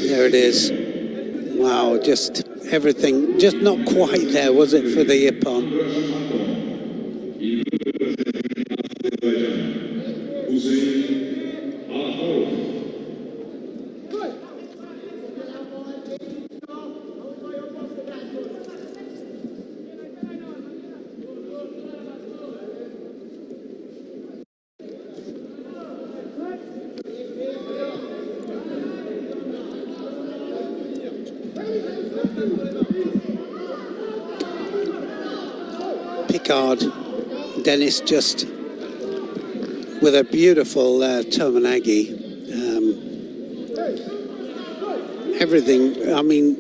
There it is. Wow, just everything, just not quite there, was it, for the Ippon? Picard, Dennis just with a beautiful Tomonagi. Everything, I mean,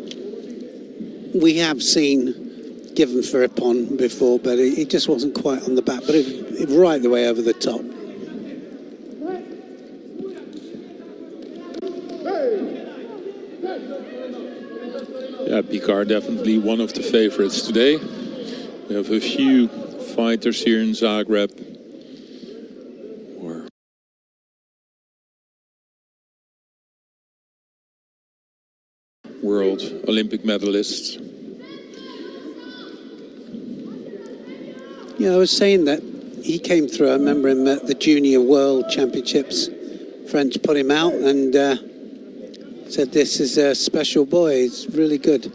we have seen given for Ippon before, but it just wasn't quite on the back, but it right the way over the top. Yeah, Picard definitely one of the favorites today. We have a few fighters here in Zagreb. World Olympic medalists. Yeah, I was saying that he came through. I remember him at the Junior World Championships. French put him out and said, this is a special boy. He's really good.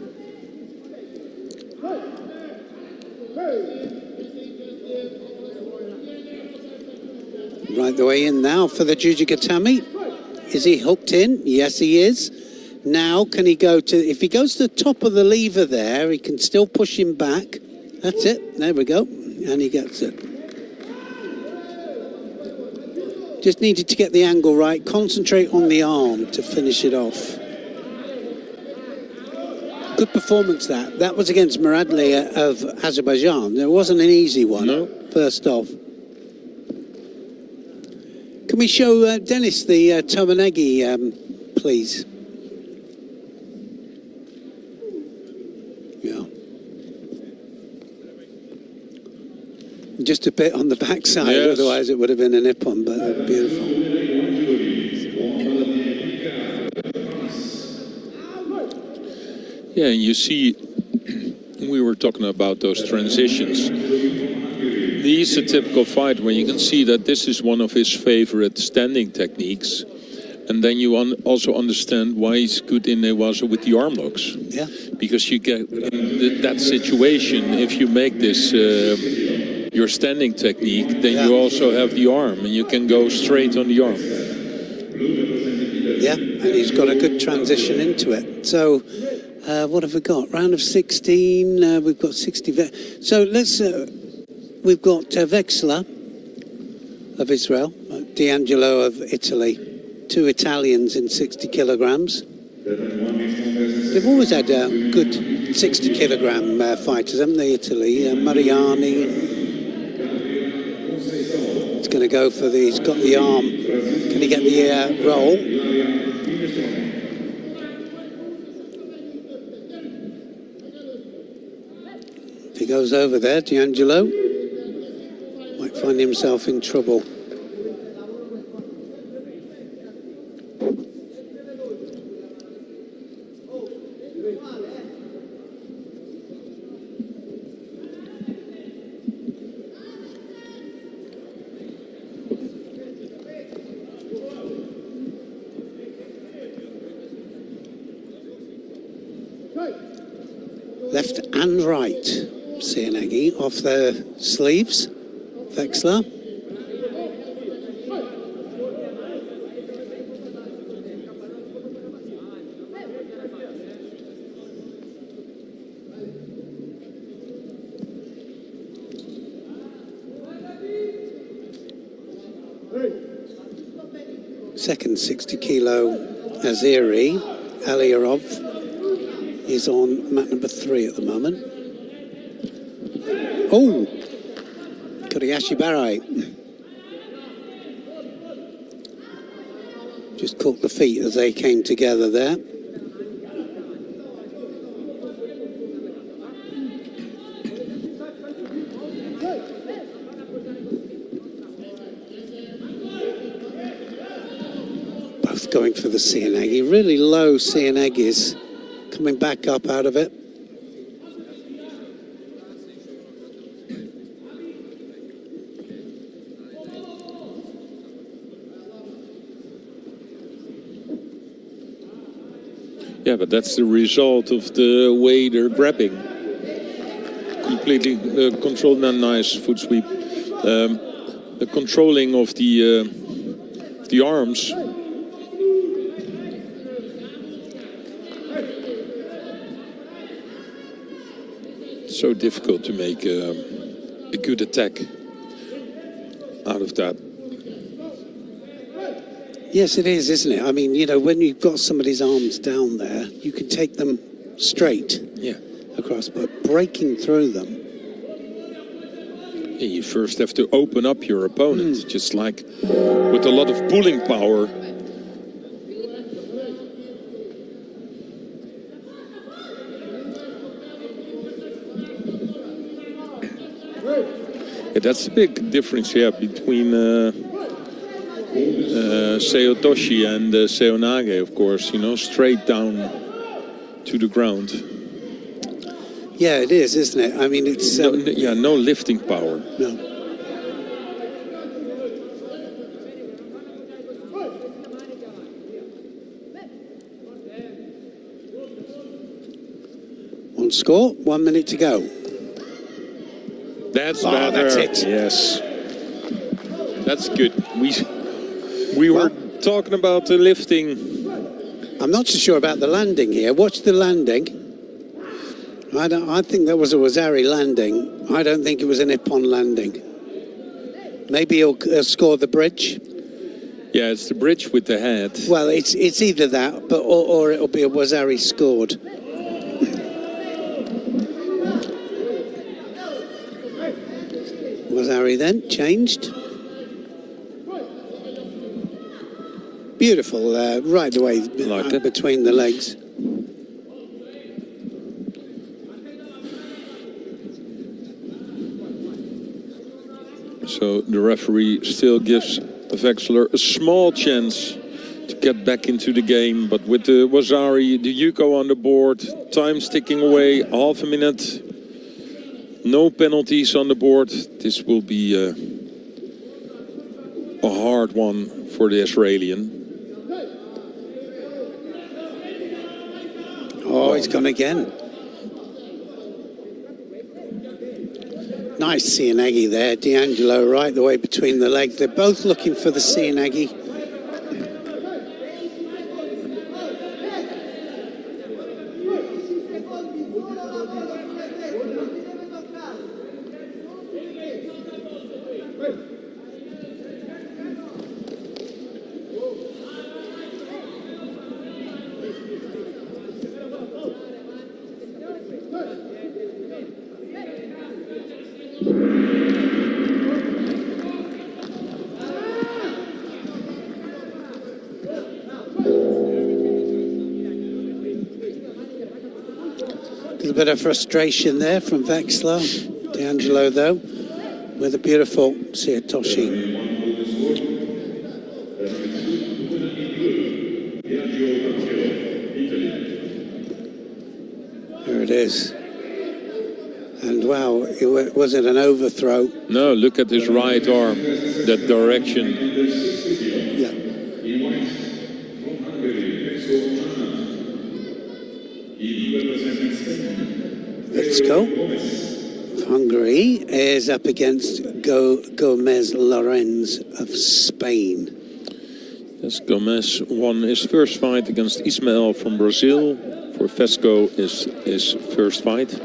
Right the way in now for the Jujigatami. Is he hooked in? Yes, he is. Now, can he go to... If he goes to the top of the lever there, he can still push him back. That's it. There we go. And he gets it. Just needed to get the angle right. Concentrate on the arm to finish it off. Good performance, that. That was against Muradli of Azerbaijan. It wasn't an easy one. No. First off. Can we show Dennis the Tomonagi, please? Yeah. Just a bit on the backside, yes. Otherwise it would have been an Ippon, but beautiful. Yeah, and you see, we were talking about those transitions. He's a typical fighter where you can see that this is one of his favorite standing techniques. And then you also understand why he's good in Newaza with the arm locks. Yeah. Because you get in that situation, if you make this your standing technique, then you also have the arm and you can go straight on the arm. Yeah, and he's got a good transition into it. So, what have we got? Round of 16, we've got 60. So let's... We've got Vexler of Israel, D'Angelo of Italy, 2 Italians in 60 kilograms. They've always had good 60 kilogram fighters, haven't they, Italy? Mariani. It's going to go for the, he's got the arm. Can he get the roll? If he goes over there, D'Angelo might find himself in trouble. Left and right, Cianagi off the sleeves. Vexler. Second 60 kilo Azeri Aliyarov is on mat number 3 at the moment. Oh! Kobayashi Barai. Just caught the feet as they came together there. going for the Cianagi. Really low Cianagis, coming back up out of it. Yeah, but that's the result of the way they're grabbing. Completely controlled and nice foot sweep. The controlling of the arms. So difficult to make a good attack out of that. Yes, it is, isn't it? I mean, you know, when you've got somebody's arms down there, you can take them straight across, but breaking through them. Yeah, you first have to open up your opponent, just like with a lot of pulling power. Yeah, that's a big difference, between Seotoshi and Seonage, of course, you know, straight down to the ground. Yeah, it is, isn't it? I mean, it's... no lifting power. No. One score, 1 minute to go. That's better. That's it. Yes. That's good. We were talking about the lifting. I'm not so sure about the landing here. Watch the landing. I think that was a Wazari landing. I don't think it was an Ippon landing. Maybe he'll score the bridge. Yeah, it's the bridge with the head. Well, it's either that, but or it'll be a Wazari scored. Wazari then changed. Beautiful, right away between the legs. So the referee still gives Vexler a small chance to get back into the game, but with the Wazari, the Yuko on the board, time ticking away, half a minute, no penalties on the board. This will be a hard one for the Israeli. Oh, he's gone again. Nice Cianagi there. D'Angelo right the way between the legs. They're both looking for the Cianagi. A bit of frustration there from Vexler. D'Angelo, though, with a beautiful Seotoshi. There it is. And wow, was it an overthrow? No, look at his right arm, that direction. Yeah. Let's go. Hungary is up against Gomez Lorenz of Spain. Yes, Gomez won his first fight against Ismael from Brazil. For Vesco is his first fight.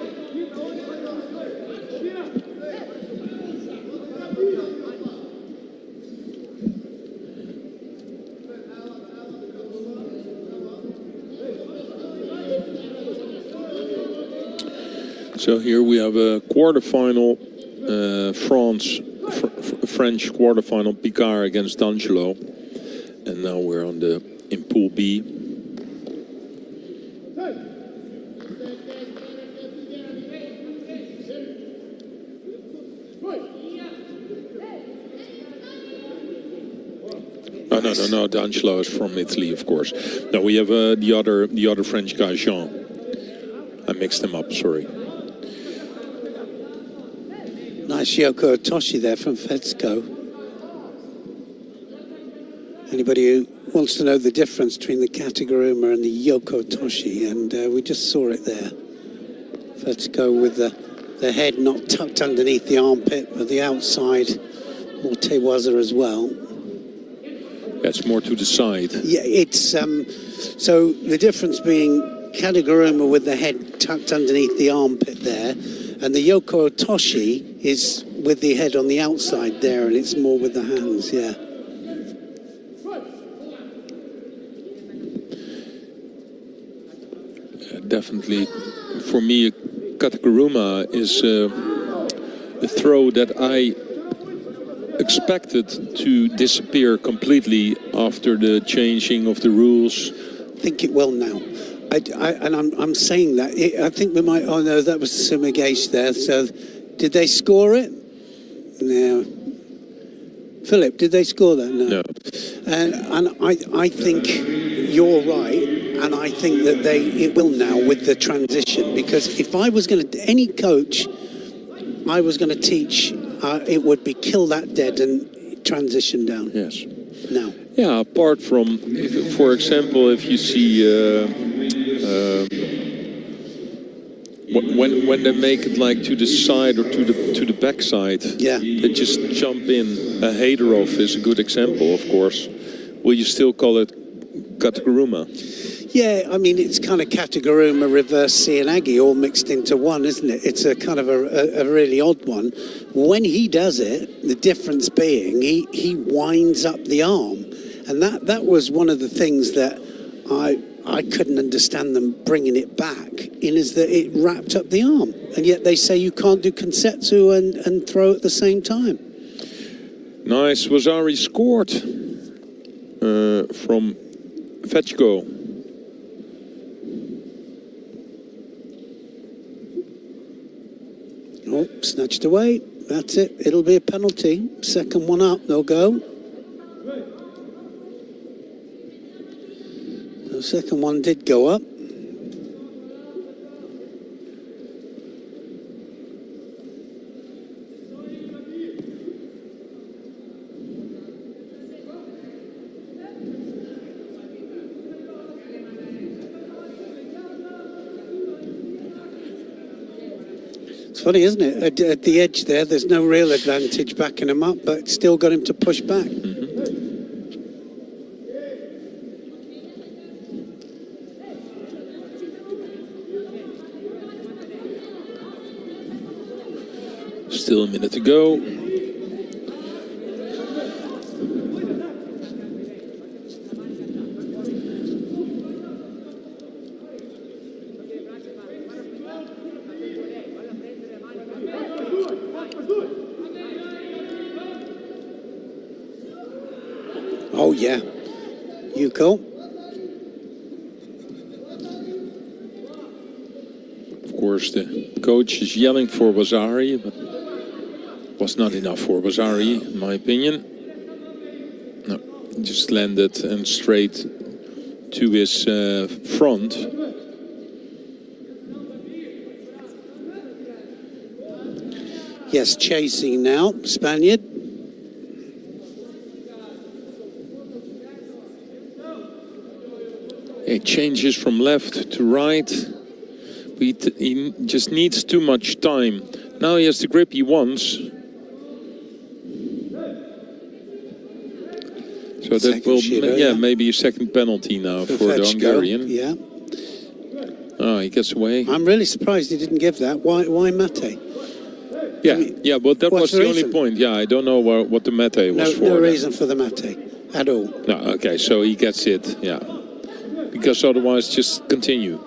So here we have a quarterfinal, French quarterfinal, Picard against D'Angelo. And now we're in Pool B. Oh, no. D'Angelo is from Italy, of course. No, we have the other French guy, Jean. I mixed them up, sorry. Nice Yoko Otoshi there from Fetsko. Anybody who wants to know the difference between the Kataguruma and the Yoko Otoshi, and we just saw it there. Fetsko with the head not tucked underneath the armpit, but the outside, more tewaza as well. That's more to the side. Yeah, it's so the difference being Kataguruma with the head tucked underneath the armpit there, and the Yoko Otoshi is with the head on the outside there, and it's more with the hands, yeah. Definitely, for me, Kataguruma is a throw that I expected to disappear completely after the changing of the rules. I think it will now. I'm saying that. I think we might... Oh, no, that was Sumigesh there. So, did they score it? No. Philip, did they score that? No. And I think you're right. And I think that it will now with the transition. Because if I was going to... Any coach I was going to teach, it would be kill that dead and transition down. Yes. Now. Yeah, apart from, for example, if you see when they make it like to the side or to the back side, yeah, they just jump in. A Haderov is a good example, of course. Will you still call it Kataguruma? Yeah, I mean, it's kind of Kataguruma reverse Seoinage all mixed into one, isn't it? It's a kind of a really odd one. When he does it, the difference being he winds up the arm. And that was one of the things that I couldn't understand them bringing it back in, is that it wrapped up the arm. And yet they say you can't do Konsetsu and throw at the same time. Nice. Wazari scored from Fetchko. Oh, snatched away. That's it. It'll be a penalty. Second one up, they'll go. The second one did go up. It's funny, isn't it? At the edge there, there's no real advantage backing him up, but still got him to push back. Still a minute to go. Oh, yeah. Yuko. Of course, the coach is yelling for Wazari, but was not enough for Wazari, in my opinion. No, just landed and straight to his front. Yes, chasing now, Spaniard. It changes from left to right. He just needs too much time. Now he has the grip he wants. So that will, yeah, maybe a second penalty now for the Hungarian. Yeah. Oh, he gets away. I'm really surprised he didn't give that. Why Mate? Yeah, I mean, yeah, but that was the only point. Yeah, I don't know what the Mate was for. No reason for the Mate at all. No, okay, so he gets it, yeah. Because otherwise, just continue.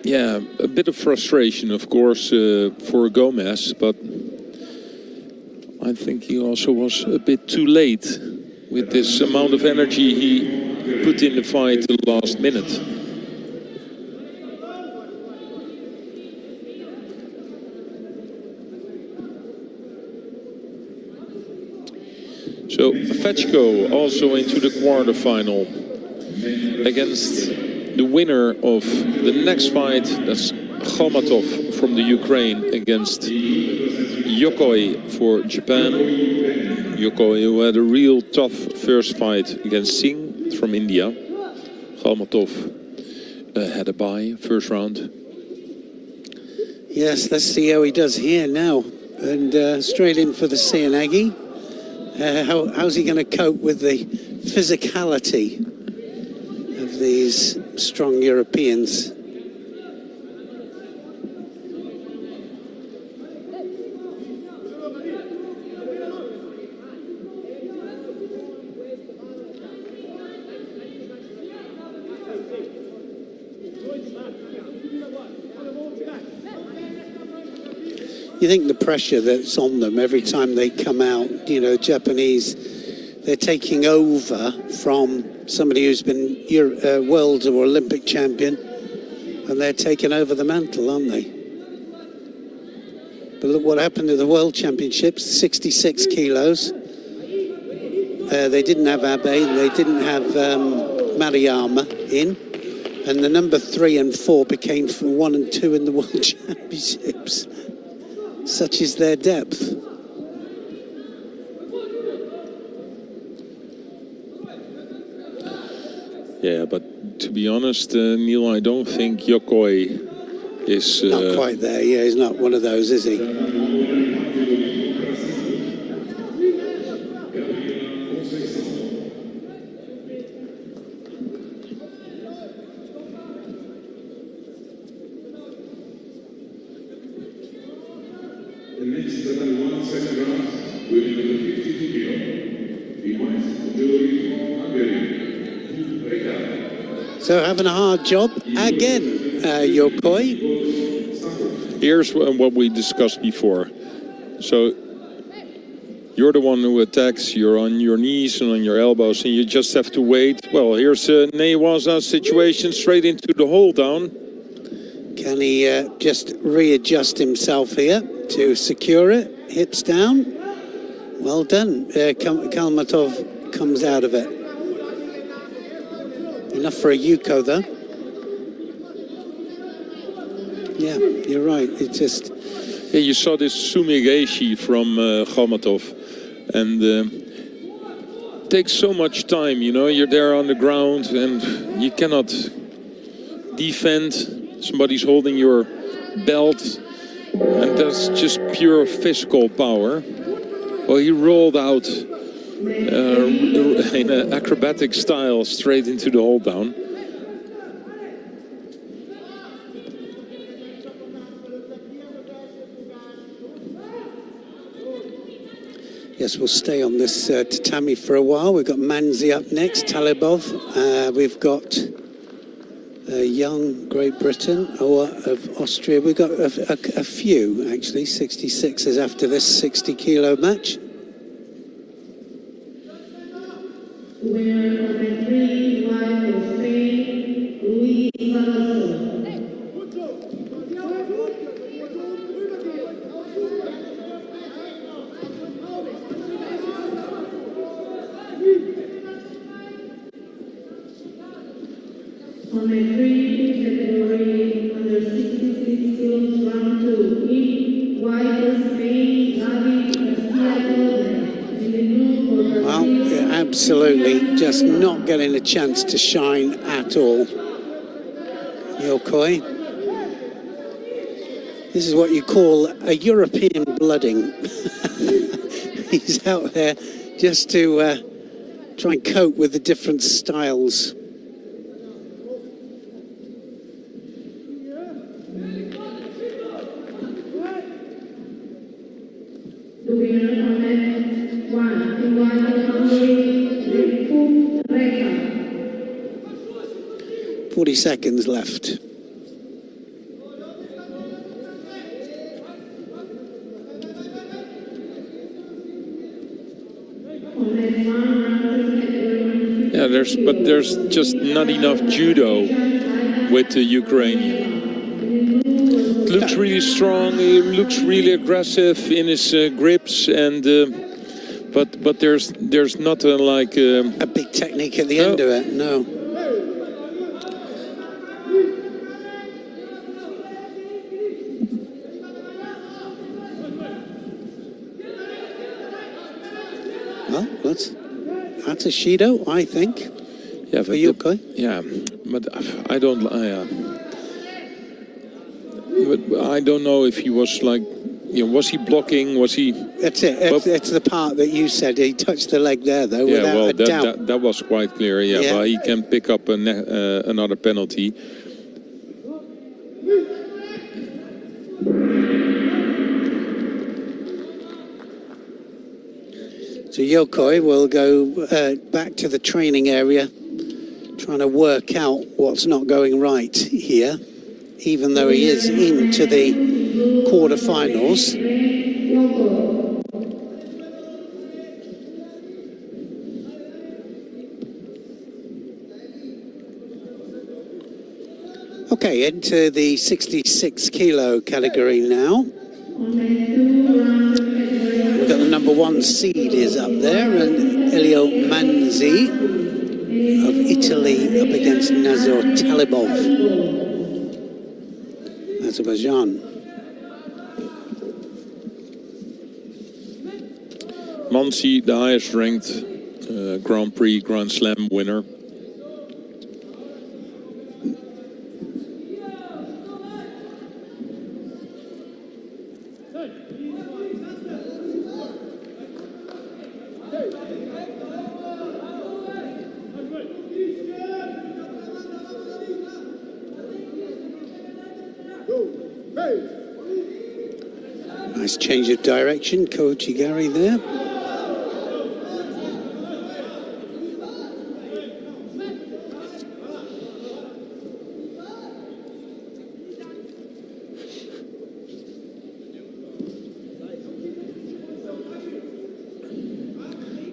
Yeah, a bit of frustration, of course, for Gomez, but I think he also was a bit too late with this amount of energy he put in the fight the last minute. Fetchko also into the quarterfinal against the winner of the next fight. That's Khalmatov from the Ukraine against Yokoi for Japan. Yokoi, who had a real tough first fight against Singh from India. Khalmatov had a bye first round. Yes, let's see how he does here now. And straight in for the Sianagi. How's he going to cope with the physicality of these strong Europeans? You think the pressure that's on them every time they come out, you know, Japanese, they're taking over from somebody who's been world or Olympic champion, and they're taking over the mantle, aren't they? But look what happened to the World Championships, 66 kilos. They didn't have Abe, they didn't have Mariyama in, and the number 3 and 4 became 1 and 2 in the World Championships. Such is their depth. Yeah, but to be honest, Neil, I don't think Yokoi is... not quite there, yeah, he's not one of those, is he? So having a hard job again, Yokoi. Here's what we discussed before. So you're the one who attacks. You're on your knees and on your elbows, and you just have to wait. Well, here's Newaza's situation, straight into the hold down. Can he just readjust himself here to secure it? Hips down. Well done. Khalmatov comes out of it. Enough for a Yuko, though. Yeah, you're right. It just... Yeah, you saw this sumigeshi from Khalmatov, and takes so much time, you know. You're there on the ground, and you cannot defend. Somebody's holding your belt, and that's just pure physical power. Well, he rolled out in an acrobatic style straight into the hold down. Yes, we'll stay on this tatami for a while. We've got Manzi up next, Talibov. We've got Young, Great Britain, of Austria. We've got a few, actually, 66ers after this 60-kilo match. Winner of the Prix of Spain, Luis Vallejo. On the Prix category under 66 kilos, round 2, in white of Spain, David Garcia. Well, yeah, absolutely, just not getting a chance to shine at all. Yokoi. This is what you call a European blooding. He's out there just to try and cope with the different styles. The winner of that one, in white category, 40 seconds left. Yeah, there's just not enough judo with the Ukrainian. Looks really strong, he looks really aggressive in his grips, and But there's not a big technique at the end of it. No. Well, that's a Shido, I think. Yeah, for Yoko. Yeah, but I don't. But I don't know if he was like, was he blocking? Was he? That's it. It's the part that you said. He touched the leg there, though. Yeah, without well, a doubt. that was quite clear. Yeah, but he can pick up another penalty. So Yokoi will go back to the training area, trying to work out what's not going right here, even though he is into the quarterfinals. Okay, into the 66 kilo category now. We've got the number 1 seed is up there, and Elio Manzi of Italy up against Nazor Talibov, Azerbaijan. Manzi, the highest ranked Grand Prix Grand Slam winner. Nice change of direction, Koji Gary there.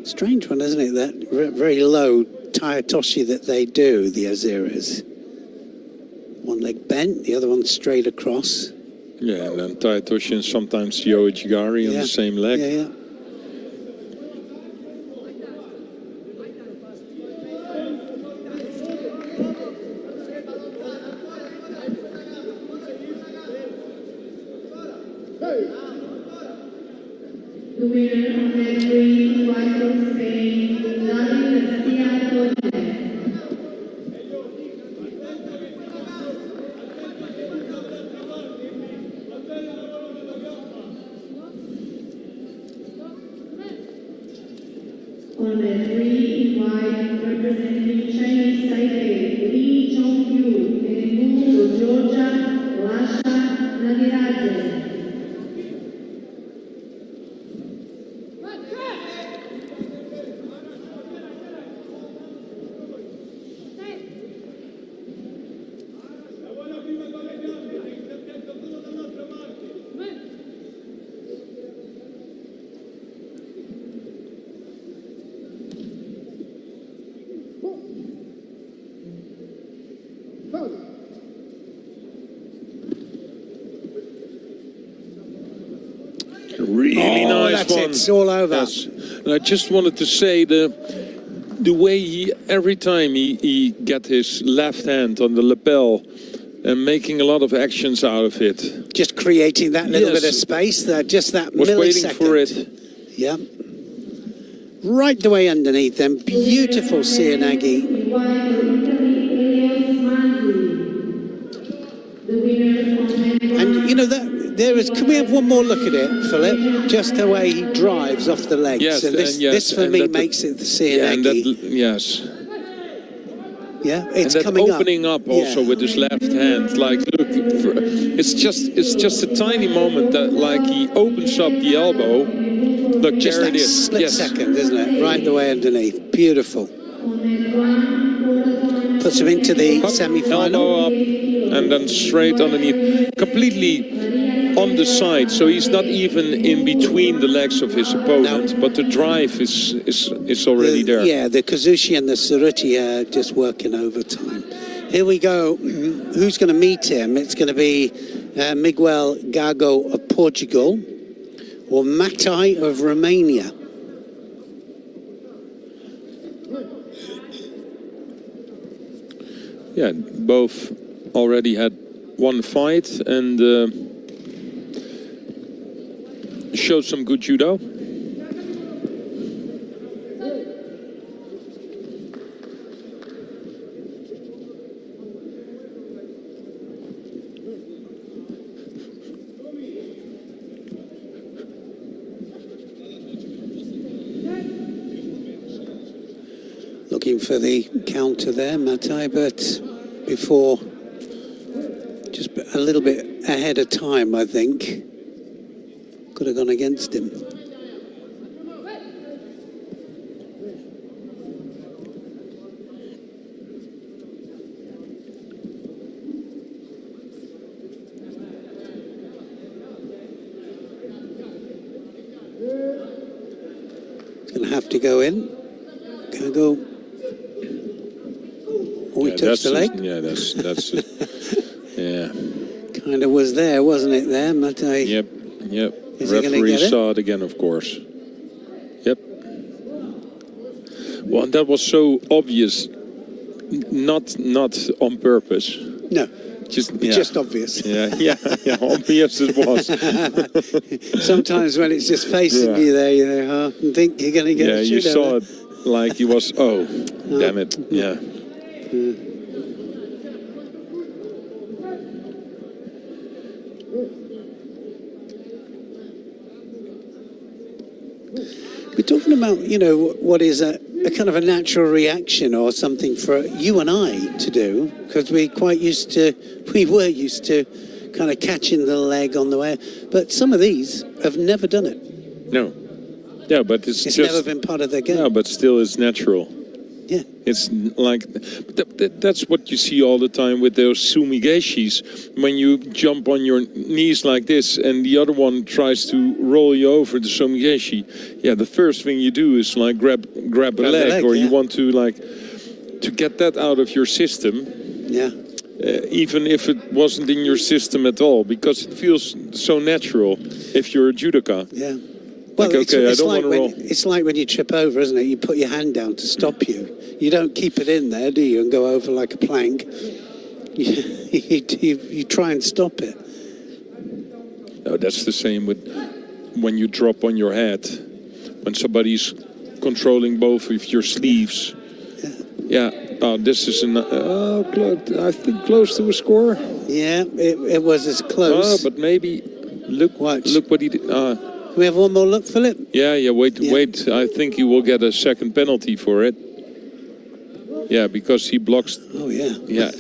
Strange one, isn't it? That very low Tayatoshi that they do, the Azeras. One leg bent, the other one straight across. Yeah, and then Tayatoshi and sometimes Yo Jigari on the same leg. Yeah. The winner of the Prix White Spain, on the 3 white representing Chinese Taipei, Lee Chongyu, and the move of Georgia, Lasha Nadiradze. Really nice that's one. it. It's all over. Yes. And I just wanted to say the way he every time he get his left hand on the lapel and making a lot of actions out of it. Just creating that little bit of space there, just that was millisecond. waiting for it. Yeah. Right the way underneath them. Beautiful Cianagi. And you know that there is. Can we have one more look at it, Philip? Just the way he drives off the legs. Yes, and this for me makes it the Cianagi. Yes. Yeah, it's and that coming opening up also with his left hand. Like, look, it's just a tiny moment that, like, he opens up the elbow. Look, just there that it is. split second, isn't it? Right the way underneath. Beautiful. Puts him into the semi-final. Elbow up and then straight underneath. Completely on the side, so he's not even in between the legs of his opponent, but the drive is already there. Yeah, the Kazushi and the Suruti are just working overtime. Here we go. Who's going to meet him? It's going to be Miguel Gago of Portugal or Matai of Romania. Yeah, both already had one fight and showed some good judo. Looking for the counter there, Matai, but before, just a little bit ahead of time, I think. Could have gone against him. It's going to have to go in. Going to go. Oh, he touched the leg. Yeah, that's yeah. Kind of was there, wasn't it? There, Matai. Yep. Is he gonna Referee get it? saw it again, of course. Yep. Well, that was so obvious, not on purpose. No, Just obvious. Yeah, obvious it was. Sometimes when it's just facing you there, you think you're going to get a you judo. saw it like he was, damn it, yeah. We're talking about, what is a kind of a natural reaction or something for you and I to do, because we were used to kind of catching the leg on the way. But some of these have never done it. No. Yeah, but it's just never been part of their game. No, but still it's natural. Yeah. It's like, that's what you see all the time with those sumigeshis. When you jump on your knees like this and the other one tries to roll you over the sumigeshi, the first thing you do is like grab a leg, or you want to to get that out of your system. Yeah. Even if it wasn't in your system at all, because it feels so natural if you're a judoka. Yeah. Well, I don't want to roll. It's like when you trip over, isn't it? You put your hand down to stop you. You don't keep it in there, do you, and go over like a plank. You try and stop it. No, that's the same with when you drop on your head. When somebody's controlling both of your sleeves. Yeah. This is I think close to a score. Yeah, it was as close. But maybe look what he did. We have one more look, Philip? Yeah, wait. I think he will get a second penalty for it. Yeah, because he blocks. Oh, yeah. Yeah,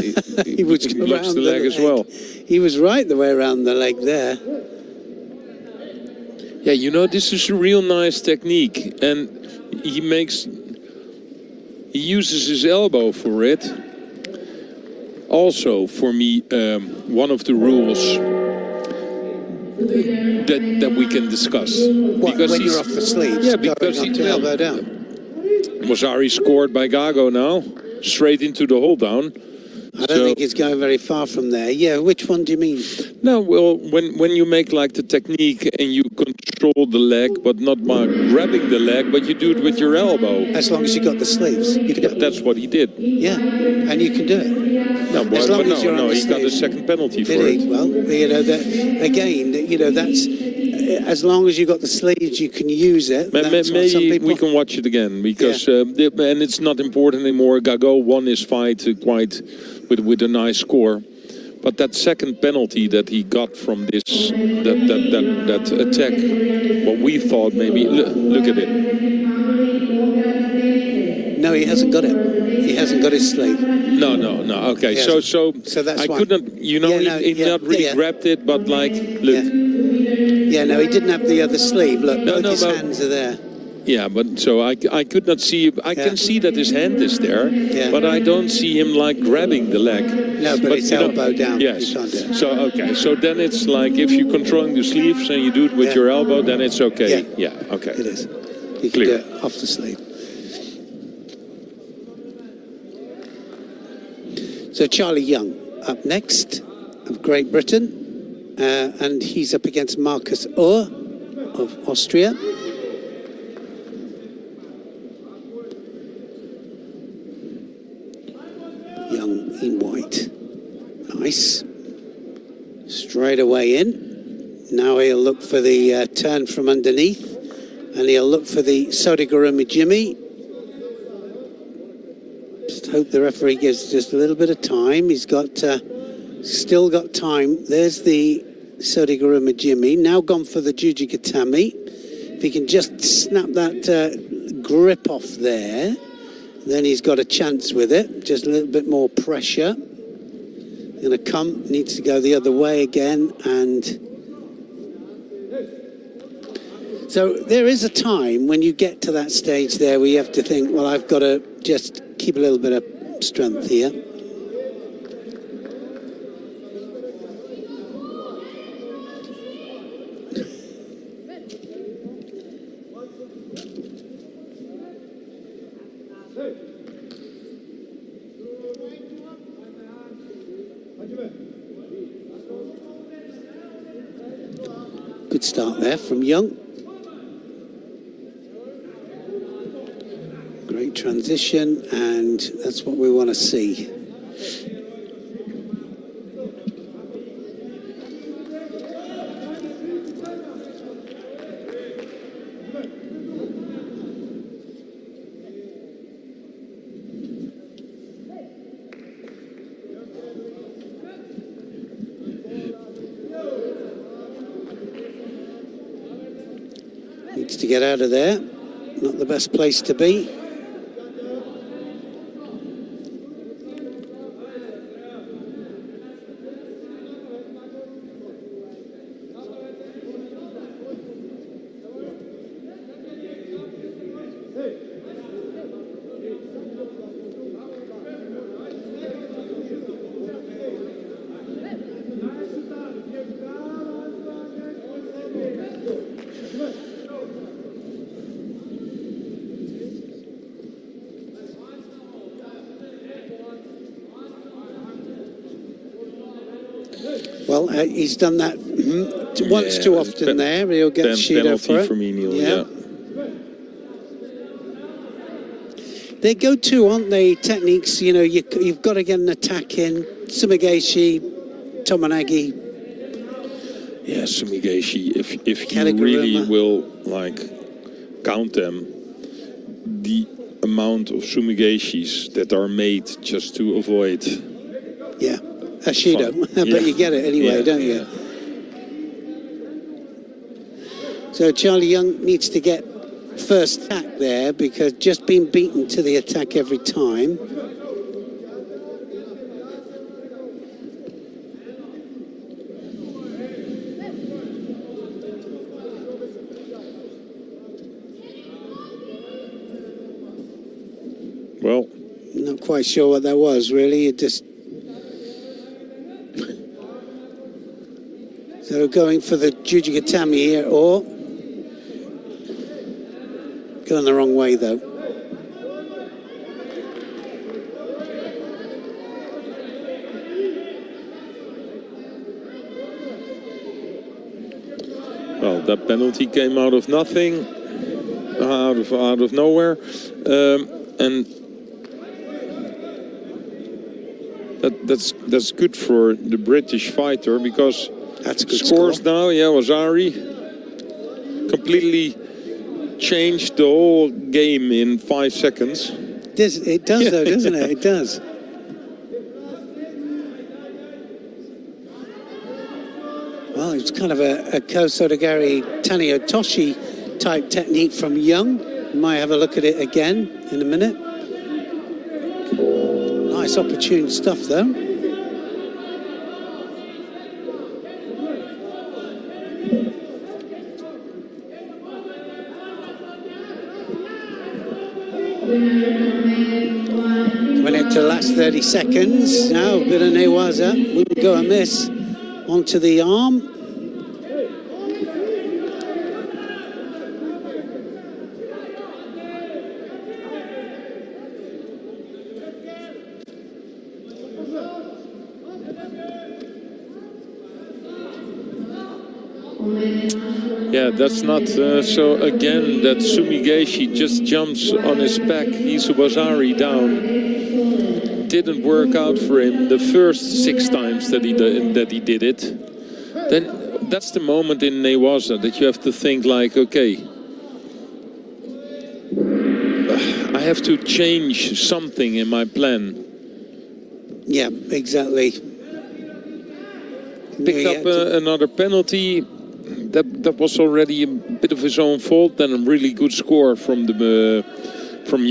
he blocks the leg as well. He was right the way around the leg there. Yeah, this is a real nice technique. And he uses his elbow for it. Also, for me, one of the rules that we can discuss. Because when you're off the sleeves, because going up to elbow down. Mozari scored by Gago now, straight into the hold down. I don't think he's going very far from there. Yeah, which one do you mean? No, well, when you make like the technique and you control the leg, but not by grabbing the leg, but you do it with your elbow. As long as you got the sleeves, you can do it. That's what he did. Yeah, and you can do it. No, as long as you're on the he got a sleeves. second penalty for Did he? it. Well, that's as long as you got the sleeves, you can use it. Maybe we can watch it again because and it's not important anymore. Gago won his fight quite with a nice score, but that second penalty that he got from this that attack, what we thought maybe look at it. No, he hasn't got it. He hasn't got his sleeve. No. Okay, so that's I why. couldn't. He not really grabbed it, but like look. Yeah, no, he didn't have the other sleeve. Look, both his hands are there. Yeah, but so I could not see. I can see that his hand is there, but I don't see him like grabbing the leg. No, but it's elbow down. Yes. You can't do it. So then it's like if you're controlling the sleeves and you do it with your elbow, then it's okay. Yeah. Okay. It is. You can do it off the sleeve. So Charlie Young up next of Great Britain, and he's up against Marcus Ohr of Austria. Young in white. Nice. Straight away in. Now he'll look for the turn from underneath, and he'll look for the Sodigurumi Jimmy. Just hope the referee gives just a little bit of time. He's got still got time. There's the Sodigurumi Jimmy. Now gone for the Juji Gatami. If he can just snap that grip off there, then he's got a chance with it. Just a little bit more pressure. Gonna come, needs to go the other way again, and so there is a time when you get to that stage there where you have to think, well, I've got to just keep a little bit of strength here. Good start there from Young. Great transition, and that's what we want to see. Needs to get out of there. Not the best place to be. Well, he's done that once too often there. He'll get Shido for it. Penalty for me, Neil, yeah. They go to, aren't they, techniques? You know, you've got to get an attack in. Sumigeshi, Tomonagi. Yeah, Sumigeshi. If you really will, like, count them, the amount of Sumigeshis that are made just to avoid... Yeah. Shido, but you get it anyway, don't you? So Charlie Young needs to get first attack there, because just being beaten to the attack every time. Well, not quite sure what that was, really. It just... So going for the Juji Gatami here, or going the wrong way though. well, that penalty came out of nothing, out of nowhere, and that's good for the British fighter, because. That's a good scores score. now, yeah, Wazari completely changed the whole game in 5 seconds. It does though, doesn't it? It does. Well, it's kind of a Kosodagari Taniotoshi type technique from Young. We might have a look at it again in a minute. Nice opportune stuff though. Went into the last 30 seconds. Now a bit of Newaza. Wouldn't go amiss. Onto the arm. Yeah, that's not so. Again, that Sumigeshi just jumps on his back. He's Wazari down. didn't work out for him the first 6 times that he did it, then that's the moment in Newaza that you have to think like, okay, I have to change something in my plan. Yeah, exactly. Picked up another penalty. That was already a bit of his own fault. Then a really good score from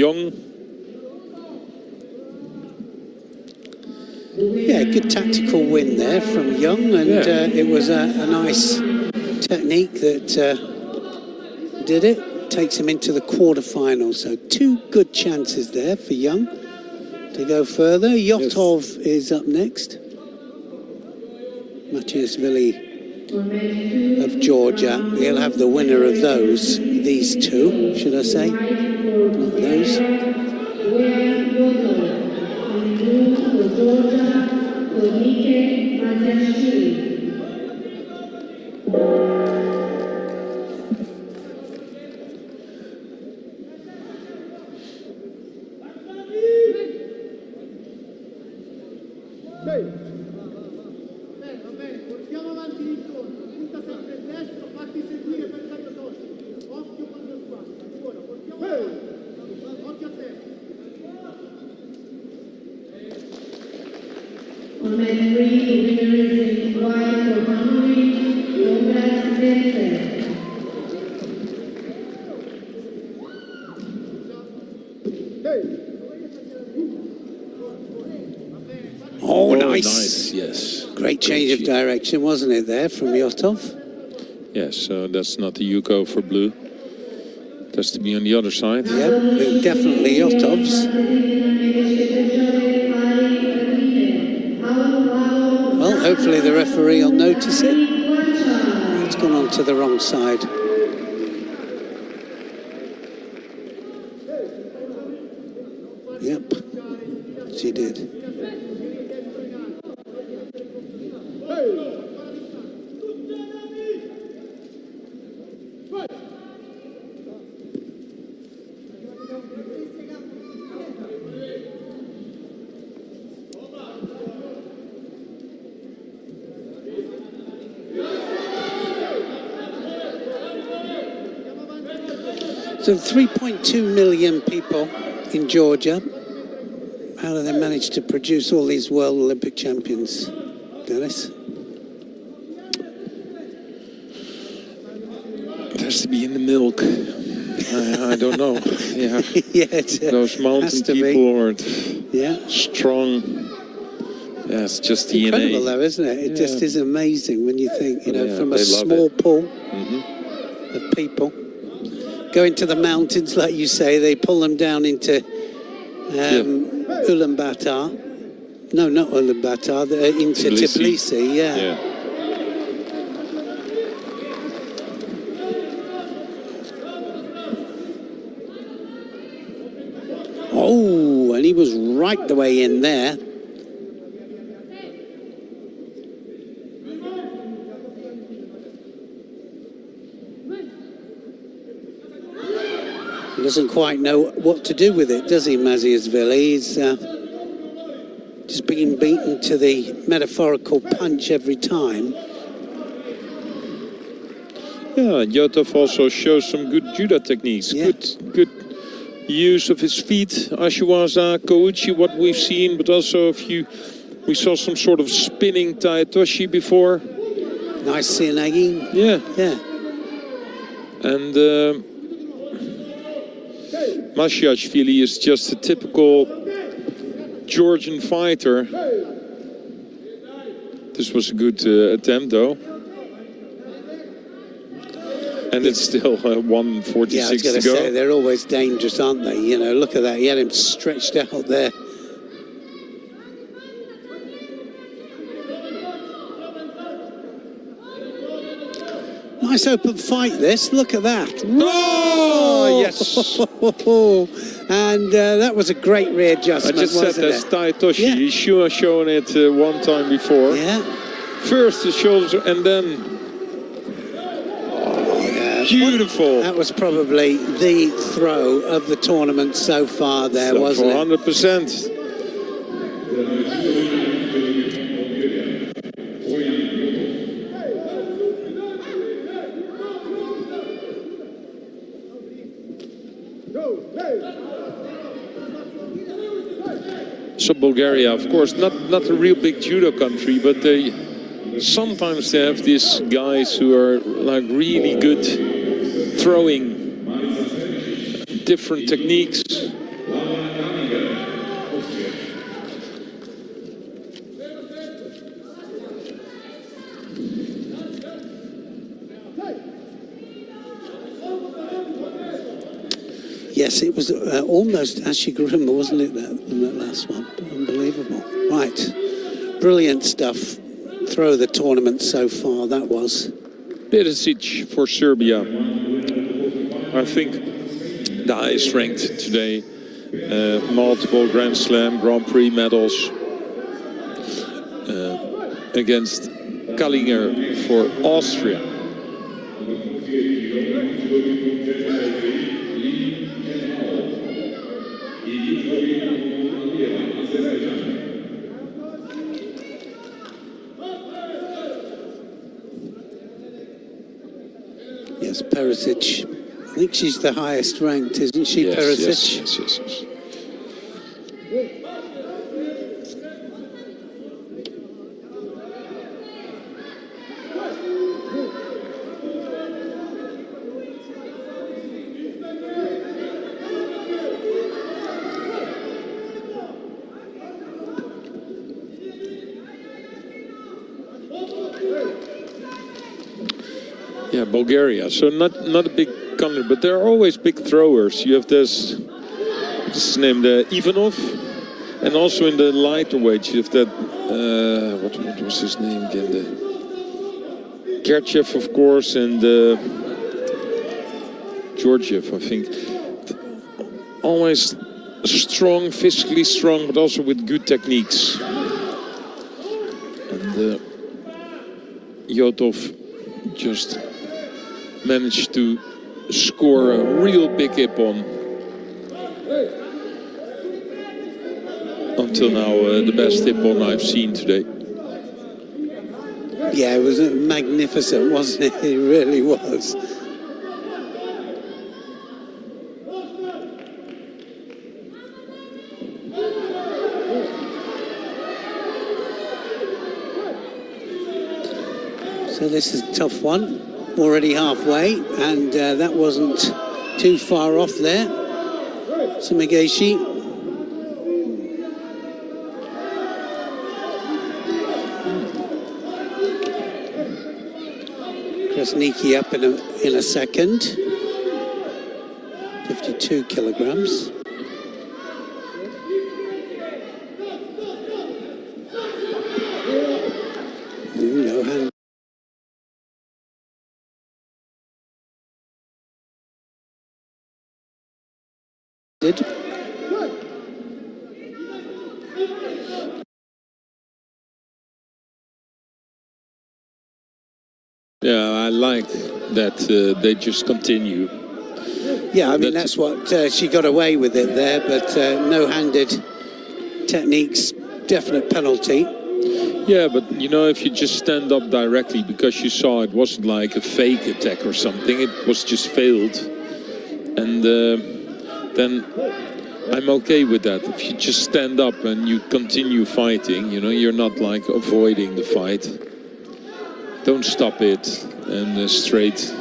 Young. Yeah, good tactical win there from Young, and it was a nice technique that did it. Takes him into the quarterfinals. So 2 good chances there for Young to go further. Yotov is up next. Maciejashvili of Georgia. He'll have the winner of these 2, should I say? Not those. On mat 3, the winner is in white for Hungary, Oh, nice. Yes. Great change of direction, wasn't it, there from Yotov? Yes, so that's not the Yuko for blue. That's to be on the other side. Yep, definitely Yotov's. Well, hopefully the referee will notice it. It's gone on to the wrong side. Yep, she did. So 3.2 million people in Georgia. How do they manage to produce all these World Olympic champions, Dennis? It has to be in the milk. I don't know. Yeah, Yeah, those mountain people are strong. Yeah, it's just DNA. Incredible though, isn't it? It just is amazing when you think, you know, from a small pool of people. Going to the mountains, like you say, they pull them down into Ulaanbaatar. No, not Ulaanbaatar, into Tbilisi, yeah. Oh, and he was right the way in there. He doesn't quite know what to do with it, does he, Maciejashvili? He's just being beaten to the metaphorical punch every time. Yeah, Yotov also shows some good judo techniques. Yeah. Good use of his feet, Ashiwaza, Kouchi, what we've seen, but also we saw some sort of spinning Taetoshi before. Nice Sianagi. Yeah. Yeah. And Maciejashvili is just a typical Georgian fighter. This was a good attempt, though. And it's still 1:46 Yeah, I was going to to go. say, they're always dangerous, aren't they? You know, look at that. He had him stretched out there. Nice open fight, this. Look at that. Oh, yes. And that was a great readjustment, I just said that's Taetoshi. Yeah. He's sure shown it one time before. Yeah. First the shoulder and then... Beautiful. That was probably the throw of the tournament so far there, wasn't it? 100%. So Bulgaria, of course, not a real big judo country, but sometimes they have these guys who are like really good throwing different techniques. Yes, it was almost Ashiguruma, wasn't it, that last one? Unbelievable. Right. Brilliant stuff. Throw the tournament so far, that was. Perisic for Serbia. I think the highest ranked today. Multiple Grand Slam, Grand Prix medals. Against Kallinger for Austria. Yes, Perisic. I think she's the highest ranked, isn't she, Yes, Perisic? yes. Yeah, Bulgaria. So not a big country, but there are always big throwers. You have this named Ivanov, and also in the lighter weight you have that what was his name again? Kerchev, of course, and Georgiev, I think. Always strong, physically strong, but also with good techniques. And Yotov just managed to score a real big ippon. Until now, the best ippon I've seen today. Yeah, it was magnificent, wasn't it? It really was. So this is a tough one. Already halfway, and that wasn't too far off there. Sumigashi. Krasniki up in a second. 52 kilograms. No hand. Yeah, I like that they just continue. Yeah, I mean, that's what she got away with it there, but no-handed techniques, definite penalty. Yeah, but you know, if you just stand up directly, because you saw it wasn't like a fake attack or something, it was just failed. And then I'm okay with that. If you just stand up and you continue fighting, you know, you're not like avoiding the fight. Don't stop it and straight.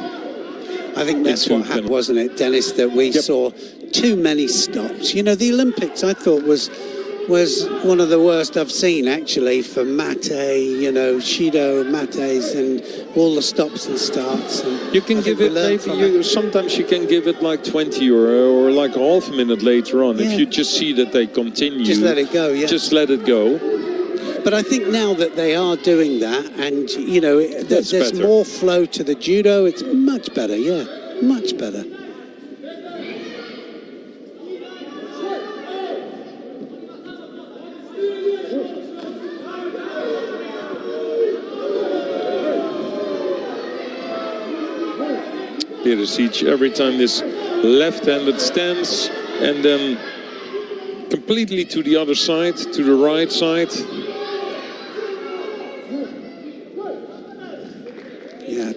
I think that's what happened, wasn't it, Dennis, that we saw too many stops. You know, the Olympics, I thought, was one of the worst I've seen, actually, for mate, you know, Shido, mates, and all the stops and starts. And you can give it maybe, sometimes you can give it like 20 or like a half a minute later on. Yeah. If you just see that they continue. Just let it go, yeah. Just let it go. But I think now that they are doing that, and, you know, there's more flow to the judo, it's much better, yeah, much better. Perisic, every time this left-handed stance, and then completely to the other side, to the right side. Yeah,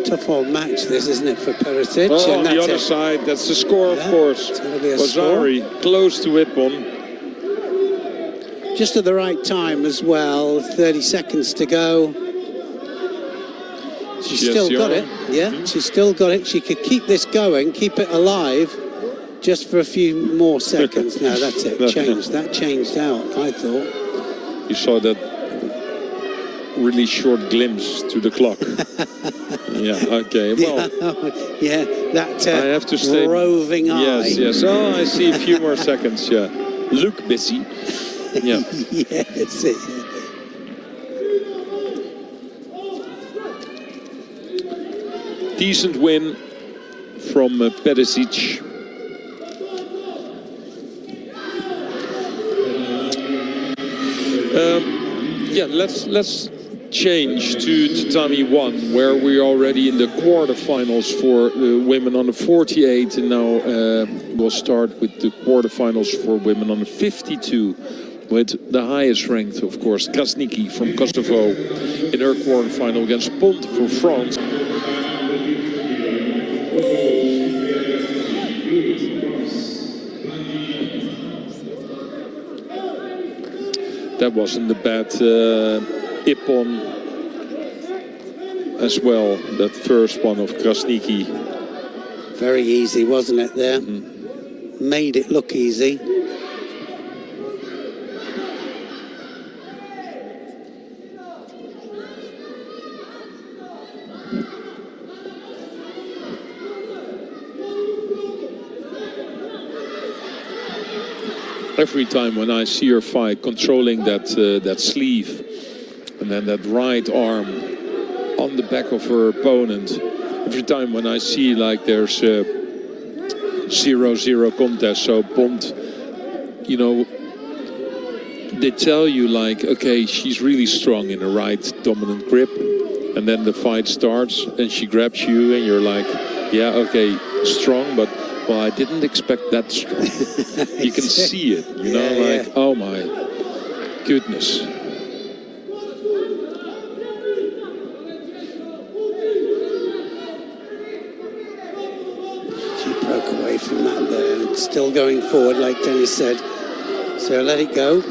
tough old match this, isn't it, for Perisic? Oh, on the other side, that's the score, of course. It's going to be a Vasari, close to Ippon. just at the right time as well. 30 seconds to go. She's still got it. Yeah, she's still got it. She could keep this going, keep it alive, just for a few more seconds. No, that's it. Changed. That changed out, I thought. You saw that really short glimpse to the clock. Yeah, okay. Well, yeah, that I have to stay roving eye. Yes, yes. Oh, I see a few more seconds, yeah. Look busy. Yeah. Yeah, that's it. Decent win from Perisic. Yeah, let's change to tatami 1, where we're already in the quarterfinals for women under 48, and now we'll start with the quarterfinals for women under 52, with the highest ranked, of course, Krasniki from Kosovo in her quarterfinal against Pont for France. That wasn't the bad Ippon as well, that first one of Krasniki. Very easy, wasn't it there? Made it look easy. Every time when I see her fight, controlling that sleeve and then that right arm on the back of her opponent, every time when I see like there's a 0-0 contest, so Pont, you know, they tell you like, okay, she's really strong in a right dominant grip, and then the fight starts and she grabs you and you're like, yeah, okay, strong, but well, I didn't expect that strong. You can see it, you know, like, oh my goodness. She broke away from that there, and still going forward, like Dennis said. So let it go.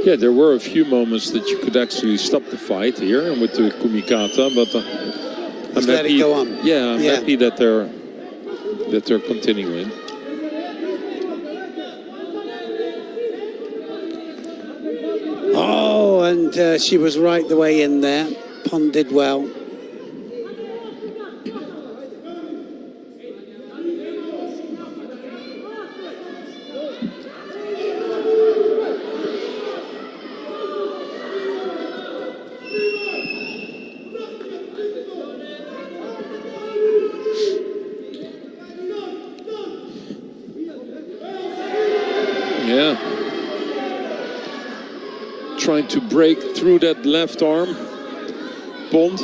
Yeah, there were a few moments that you could actually stop the fight here with the Kumikata, but I'm let happy. It go on. Yeah, I'm happy that they're continuing. Oh, and she was right the way in there. Pond did well. Trying to break through that left arm. Pont.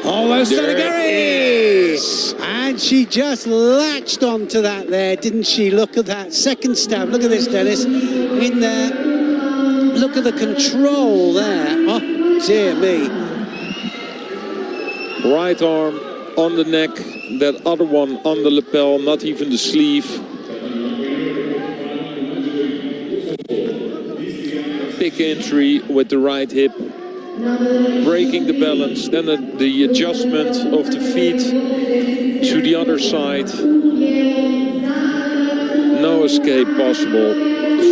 Almost Zagreb! And she just latched onto that there, didn't she? Look at that second stab. Look at this, Dennis. In there. Look at the control there. Oh, dear me. Right arm on the neck. That other one on the lapel, not even the sleeve. Big entry with the right hip, breaking the balance, then the adjustment of the feet to the other side. No escape possible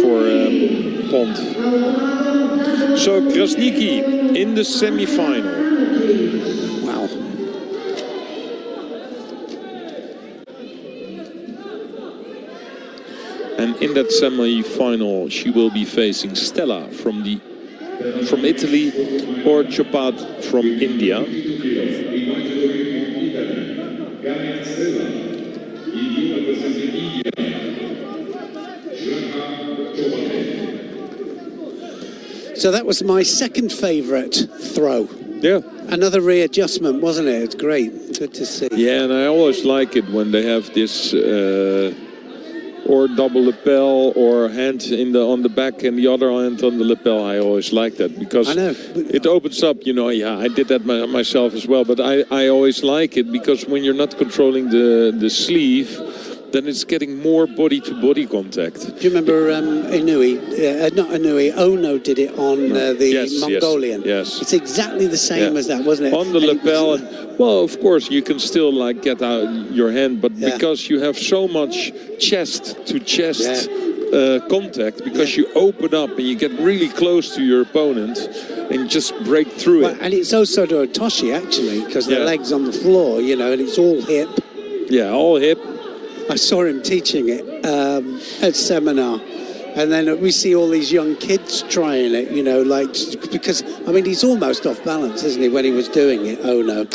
for Pont. So Krasniki in the semi-final. Wow. And in that semi-final, she will be facing Stella from Italy or Chopat from India. So that was my second favourite throw. Yeah. Another readjustment, wasn't it? It's great. Good to see. Yeah, and I always like it when they have this or double lapel, or hand on the back and the other hand on the lapel. I always like that because I know. it opens up. Yeah, I did that myself as well. But I always like it because when you're not controlling the sleeve, then it's getting more body-to-body contact. Do you remember Inui? Not Inui. Ono did it on the Yes, Mongolian. yes. It's exactly the same as that, wasn't it? On the lapel. Well, of course, you can still like get out your hand, but because you have so much chest-to-chest contact, because you open up and you get really close to your opponent and just break through it. And it's also to Otoshi, actually, because the leg's on the floor, and it's all hip. Yeah, all hip. I saw him teaching it at seminar, and then we see all these young kids trying it, because he's almost off balance, isn't he, when he was doing it? Oh no.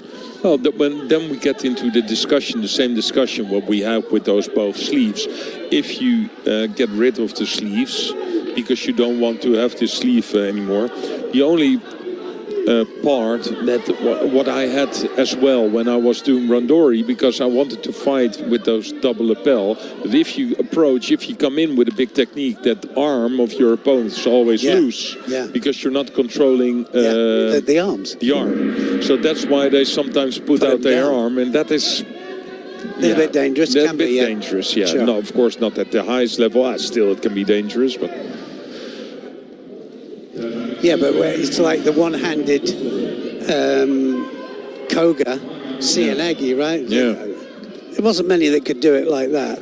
Well, then we get into the same discussion what we have with those both sleeves. If you get rid of the sleeves because you don't want to have this sleeve anymore, the only part that what I had as well when I was doing randori, because I wanted to fight with those double lapel. But if you come in with a big technique, that arm of your opponent is always loose, because you're not controlling the arms. The arm. So that's why they sometimes put out their arm, and that is a little bit dangerous. A bit dangerous, yeah. Sure. No, of course not at the highest level. Still, it can be dangerous, but. Yeah, but it's like the one-handed Koga Seoinage, right? Yeah. There wasn't many that could do it like that.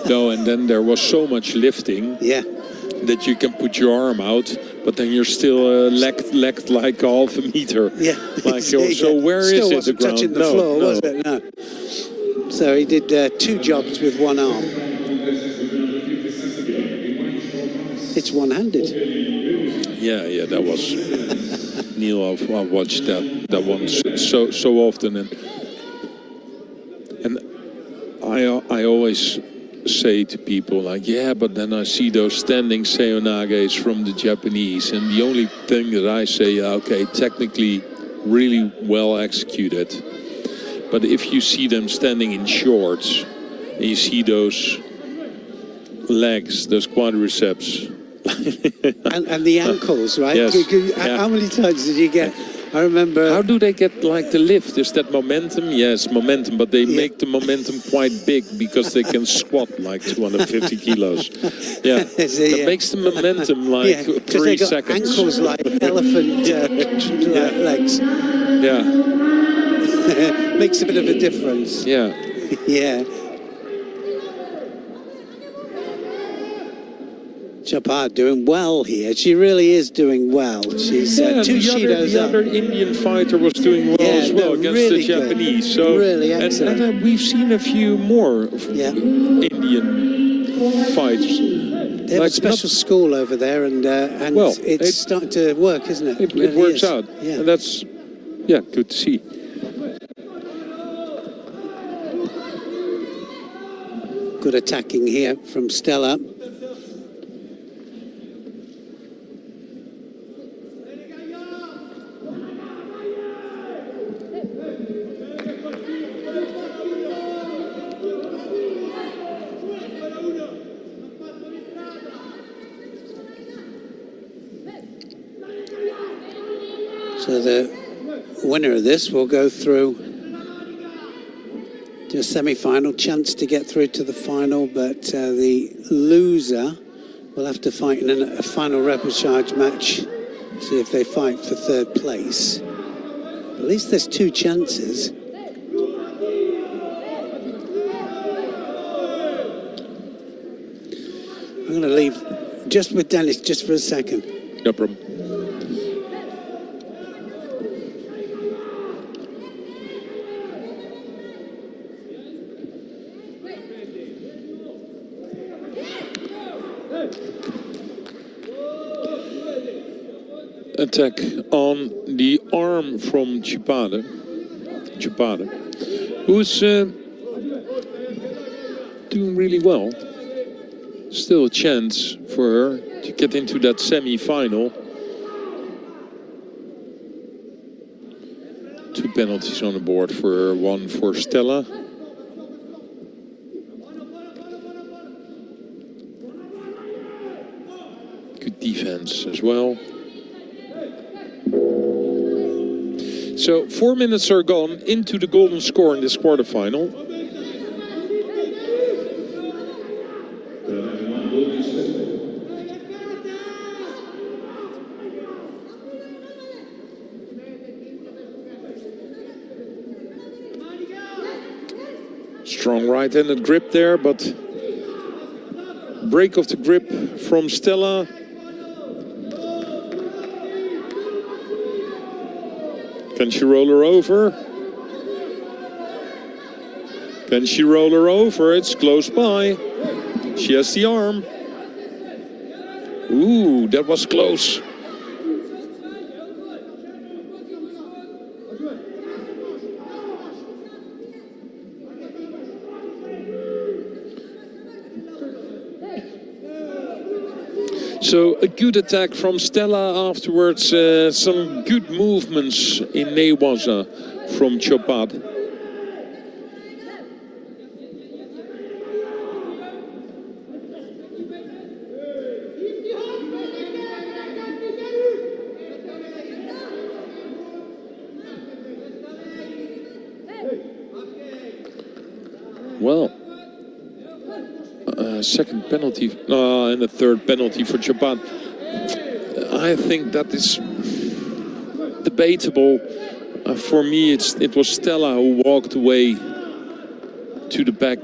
No, and then there was so much lifting that you can put your arm out, but then you're still legged like half a meter. Yeah. So where still is it? Wasn't touching the floor, was it? No. So he did 2 jobs with one arm. It's one-handed. Yeah, that was Neil. I've watched that one so often, and I always say to people like, but then I see those standing seoinages from the Japanese, and the only thing that I say, okay, technically really well executed, but if you see them standing in shorts and you see those legs, those quadriceps. and the ankles, right? Yes. How many times did you get? I remember. How do they get like the lift? Is that momentum? Yes, momentum, but they make the momentum quite big because they can squat like 250 kilos. Yeah, that makes the momentum like 3 seconds. Ankles like elephant legs. Yeah, makes a bit of a difference. Yeah. Yeah. Chopard doing well here. She really is doing well. She's 2 shidos up. The other Indian fighter was doing well as well against really the Japanese. Good. So really excellent. And we've seen a few more Indian fights. They have a special school over there, and it's starting to work, isn't it? It really works out, and that's good to see. Good attacking here from Stella. So the winner of this will go through to a semi-final, chance to get through to the final, but the loser will have to fight in a final repechage match, see if they fight for 3rd place. At least there's 2 chances. I'm going to leave just with Dennis just for a second. No problem. Attack on the arm from Chupade, who's doing really well. Still a chance for her to get into that semi-final. 2 penalties on the board for her, 1 for Stella. defense as well. So 4 minutes are gone into the golden score in this quarterfinal. Strong right-handed grip there, but break of the grip from Stella. Can she roll her over? Can she roll her over? It's close by. She has the arm. Ooh, that was close. So a good attack from Stella afterwards. Some good movements in Newaza from Chopad. Well, second penalty and a third penalty for Japan. I think that is debatable. For me, it was Stella who walked away to the back.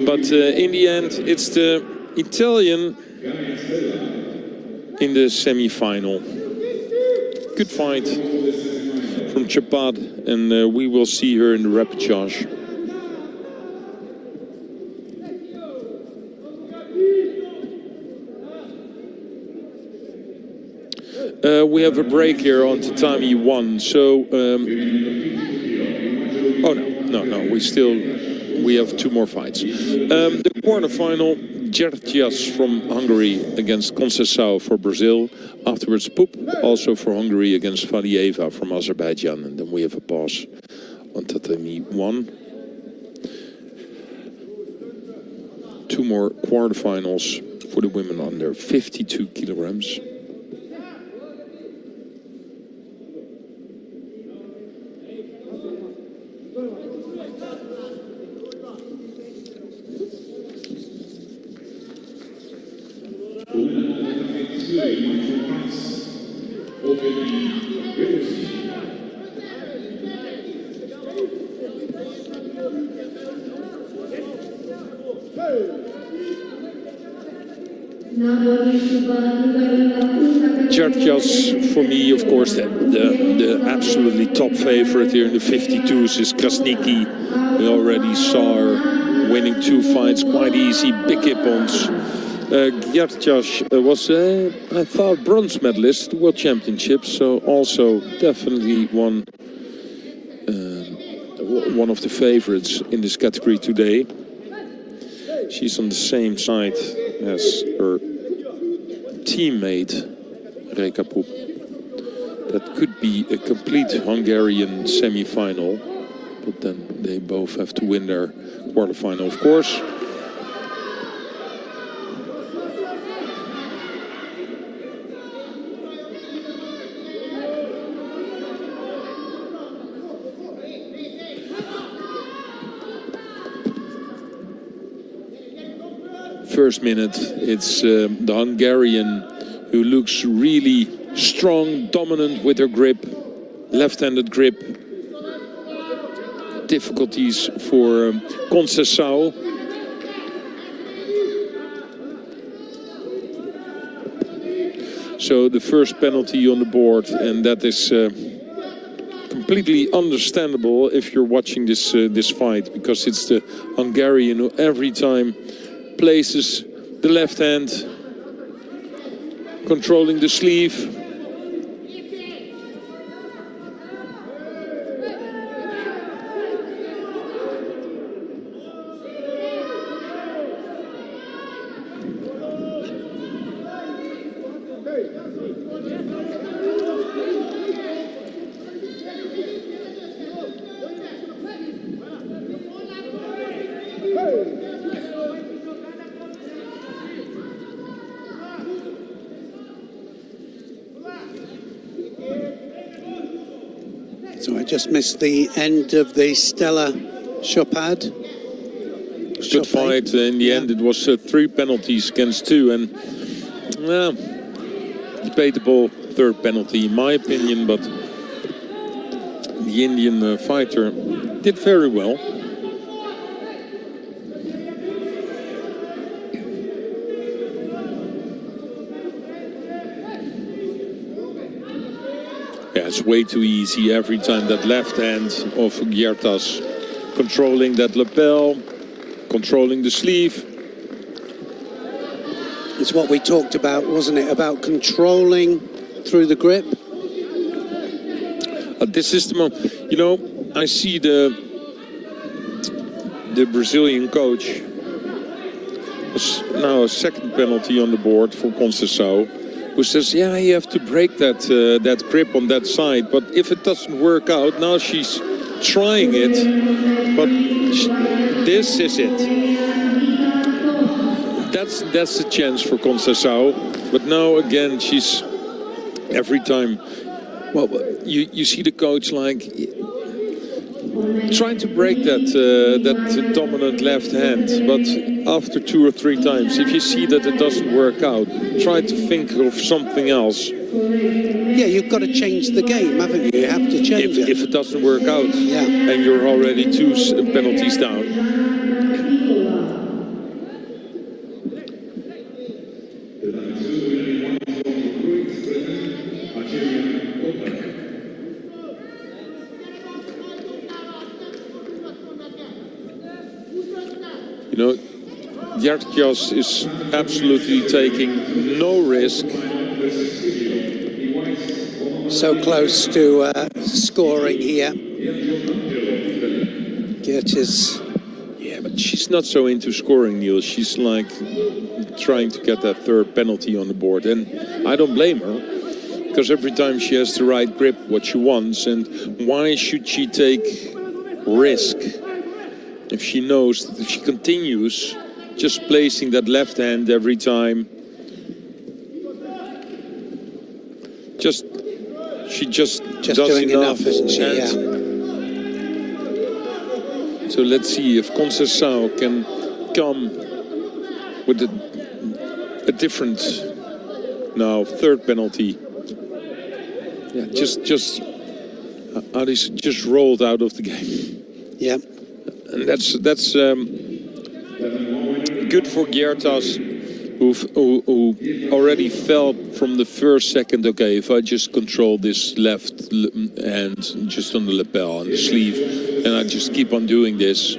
But in the end, it's the Italian in the semi-final. Good fight from Chapad, and we will see her in the repechage. We have a break here on tatami 1, so oh no, we have 2 more fights. The quarterfinal, Gyertyas from Hungary against Conceição for Brazil. Afterwards, Poop, also for Hungary against Valieva from Azerbaijan. And then we have a pause on tatami 1. 2 more quarterfinals for the women under 52 kilograms. Gyertyas, for me, of course, the absolutely top favorite here in the 52s is Krasniki. We already saw her winning 2 fights, quite easy, big hip-ons. Gyertyas was, I thought, bronze medalist at World Championships, so also definitely one of the favorites in this category today. She's on the same side as her teammate, Reka Poep. That could be a complete Hungarian semi-final, but then they both have to win their quarterfinal, of course. First minute, it's the Hungarian who looks really strong, dominant with her grip, left-handed grip. Difficulties for Conceição. So the first penalty on the board, and that is completely understandable if you're watching this fight, because it's the Hungarian who every time places the left hand, controlling the sleeve. So I just missed the end of the Stella Chopard. Good fight. In the end, it was 3 penalties against 2, and debatable third penalty in my opinion, but the Indian fighter did very well. Yeah, it's way too easy every time. That left hand of Gjertas controlling that lapel, controlling the sleeve. It's what we talked about, wasn't it? About controlling through the grip. This is the moment. You know, I see the Brazilian coach. There's now a second penalty on the board for Conceição, who says, yeah, you have to break that that grip on that side. But if it doesn't work out, now she's trying it. But this is it. That's the chance for Conceição. But now again, she's every time. Well, you see the coach like trying to break that dominant left hand, but after 2 or 3 times, if you see that it doesn't work out, try to think of something else. Yeah, you've got to change the game, haven't you? You have to change it. If it doesn't work out, yeah, and you're already 2 penalties down. You know, Gjertas is absolutely taking no risk. So close to scoring here. Gjertas. Yeah, but she's not so into scoring, Niels. She's like trying to get that third penalty on the board. And I don't blame her, because every time she has the right grip, what she wants. And why should she take risk if she knows that if she continues just placing that left hand every time? She just does doing enough, isn't she? Yeah. So let's see if Conceição can come with a different now third penalty. Yeah, just Alice just rolled out of the game. Yeah, and that's good for Gjertas, who already felt from the first second, okay, if I just control this left hand just on the lapel and the sleeve, and I just keep on doing this,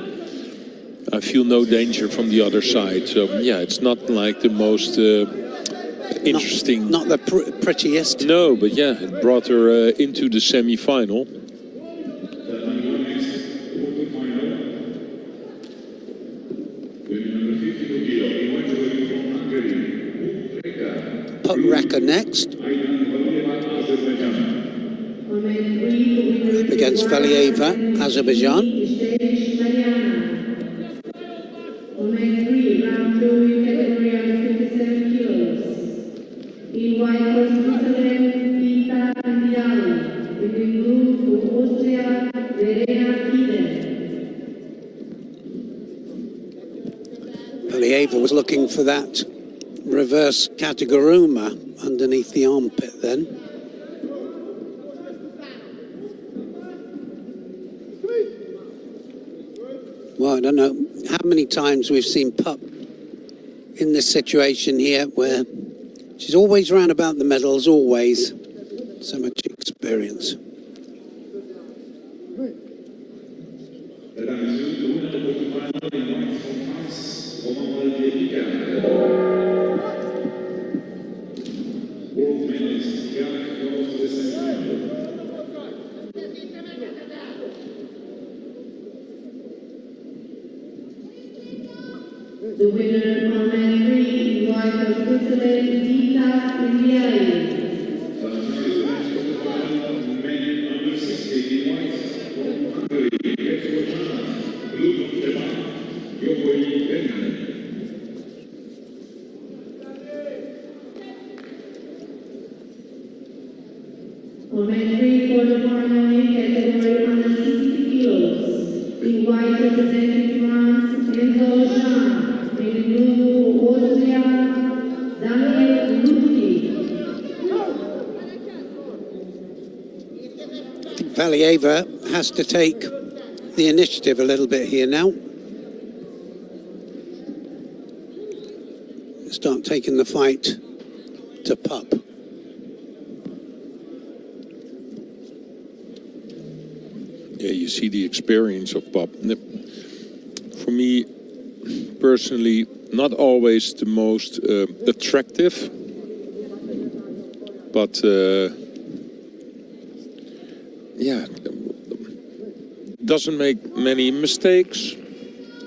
I feel no danger from the other side. So yeah, it's not like the most interesting. Not the prettiest. No, but yeah, it brought her into the semi-final. Put Reka next. Against Valieva, Azerbaijan. Valieva was looking for that reverse Kataguruma underneath the armpit then. Well, I don't know how many times we've seen Pup in this situation here where she's always round about the medals, always. So much experience. The winner on man 3, white of Switzerland, Dita Indiari. On man 3, quarterfinal category under 60 kilos. In white representing France, Enzo Jean. In blue, Austria, Daniel Lutti. Valieva has to take the initiative a little bit here now. Start taking the fight to pup. Yeah, you see the experience of Bob. For me, personally, not always the most attractive, but yeah, doesn't make many mistakes,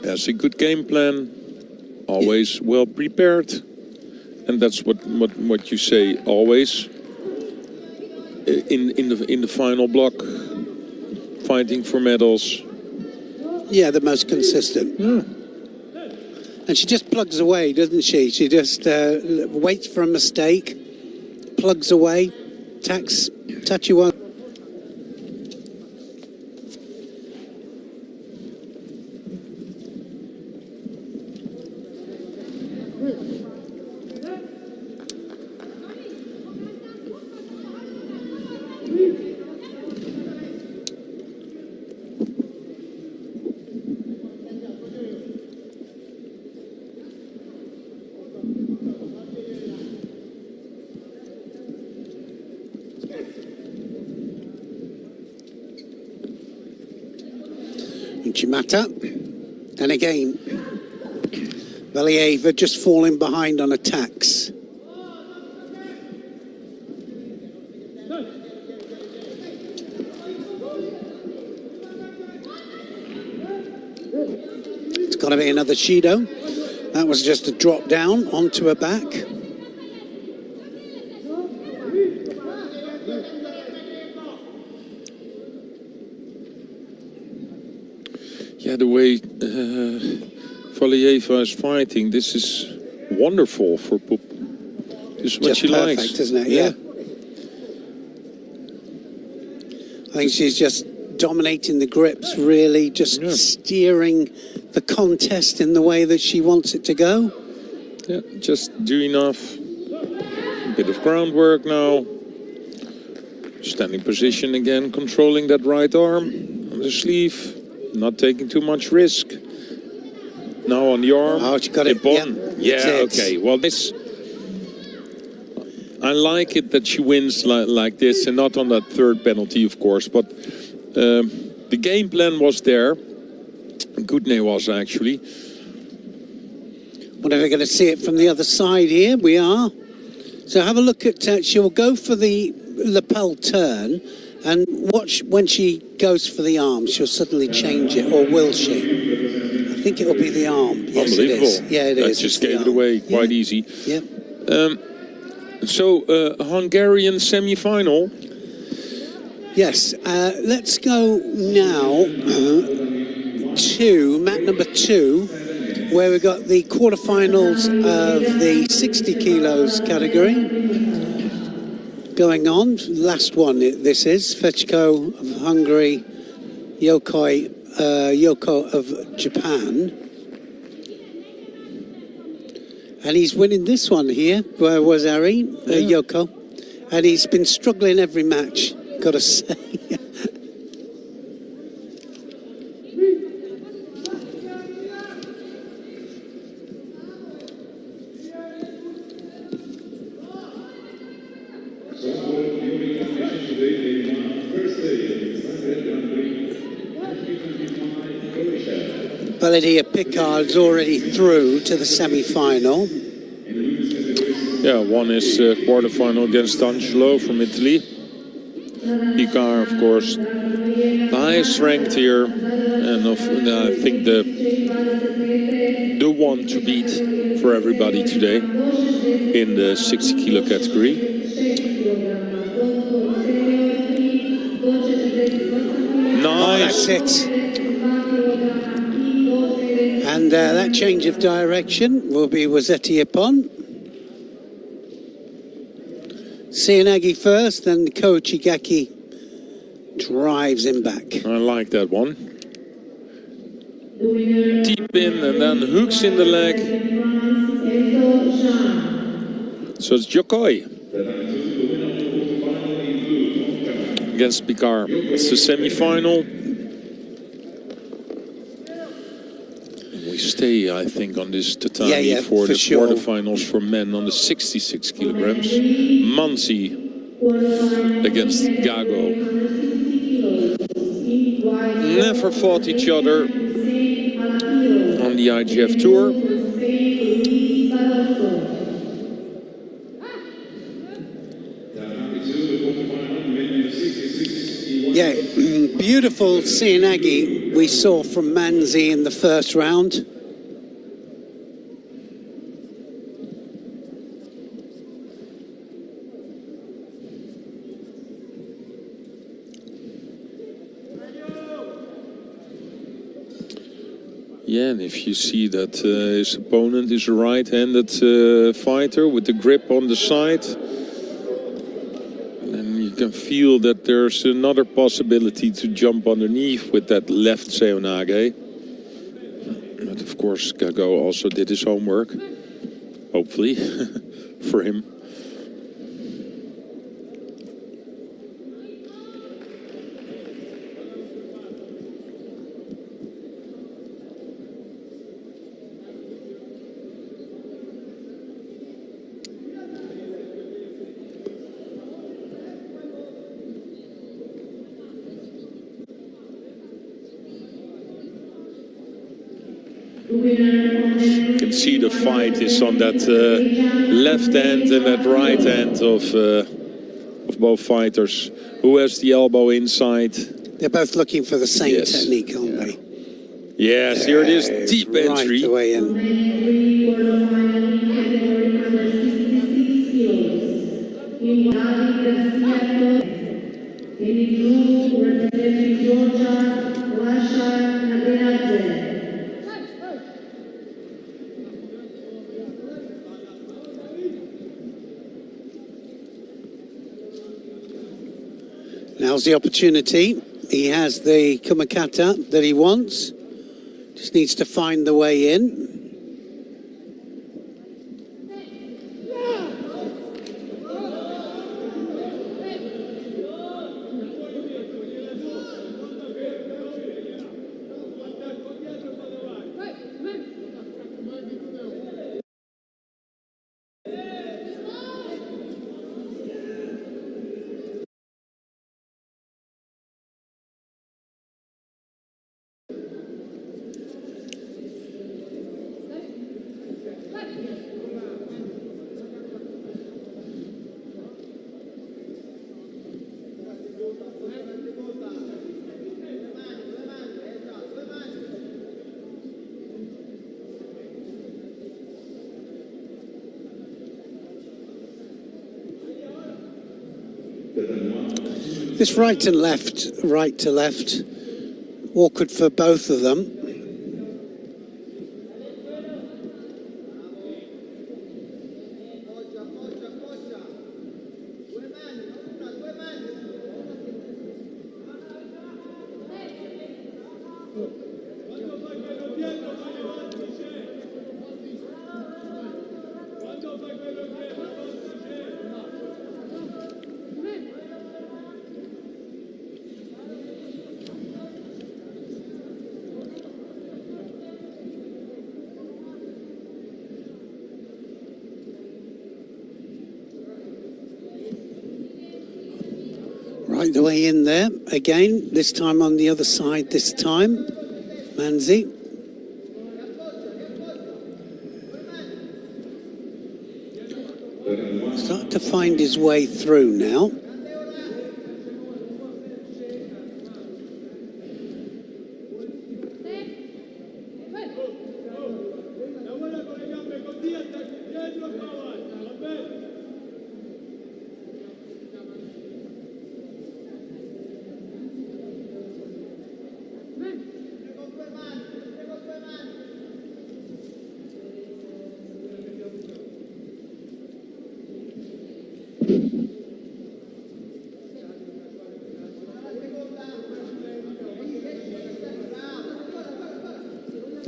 has a good game plan, always well prepared, and that's what you say always in the final block. Fighting for medals. Yeah, the most consistent. Yeah. And she just plugs away, doesn't she? She just waits for a mistake, plugs away, touch you on. Chimata, and again Valieva just falling behind on attacks. It's got to be another Shido. That was just a drop down onto her back. Yeah, the way Valieva is fighting, this is wonderful for Poop. This is what Just she perfect, likes. isn't it? Yeah. I think she's just dominating the grips, really, just steering the contest in the way that she wants it to go. Yeah, just do enough. A bit of groundwork now. Standing position again, controlling that right arm on the sleeve. Not taking too much risk. Now on the arm. Oh, she got it. Yeah, okay. Well, this... I like it that she wins like this and not on that third penalty, of course. But the game plan was there. Goodney was, actually. Wonder if we're going to see it from the other side here. We are. So have a look at... she'll go for the lapel turn. And watch when she goes for the arm, she'll suddenly change it, or will she? I think it'll be the arm. Yes, it is. Yeah, it is. That just gave it away quite easy. Yep. So, Hungarian semi-final. Yes. Let's go now to mat number 2, where we've got the quarterfinals of the 60 kilos category. Going on, last one this is, Fechko of Hungary, Yoko of Japan. And he's winning this one here, where was Ari, Yoko. And he's been struggling every match, got to say. Validia Picard's already through to the semi-final. Yeah, one is quarterfinal against Angelo from Italy. Picard, of course, the highest ranked here, and I think the one to beat for everybody today in the 60 kilo category. Nice. Oh, that's it. And that change of direction will be Wazetti upon. Seanagi first, then Koichigaki drives him back. I like that one. Deep in and then hooks in the leg. So it's Jokoi against Picard. It's the semi-final. We stay, I think, on this tatami for the quarterfinals for men on the 66 kilograms. Mansi against Gago. Never fought each other on the IGF tour. Yeah, beautiful Cianagi we saw from Manzi in the first round. Yeah, and if you see that his opponent is a right-handed fighter with the grip on the side, then you can feel that there's another possibility to jump underneath with that left Seonage. But of course, Gago also did his homework, hopefully, for him. You can see the fight is on that left hand and that right hand of both fighters. Who has the elbow inside? They're both looking for the same technique, aren't they? Yes, here it is, deep entry. Right away in. Now's the opportunity. He has the kumakata that he wants. Just needs to find the way in. This right to left, awkward for both of them. Right the way in there again, this time on the other side this time. Manzi. Starting to find his way through now.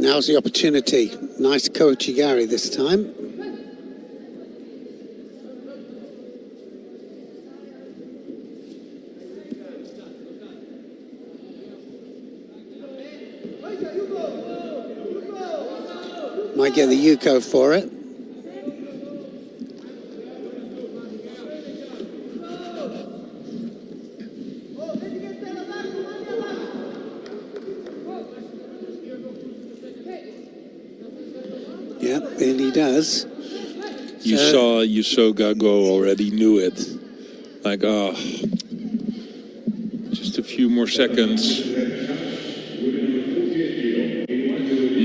Now's the opportunity. Nice Kochigari this time. Might get the Yuko for it. Yep, and he does. You saw Gago already knew it. Like, just a few more seconds.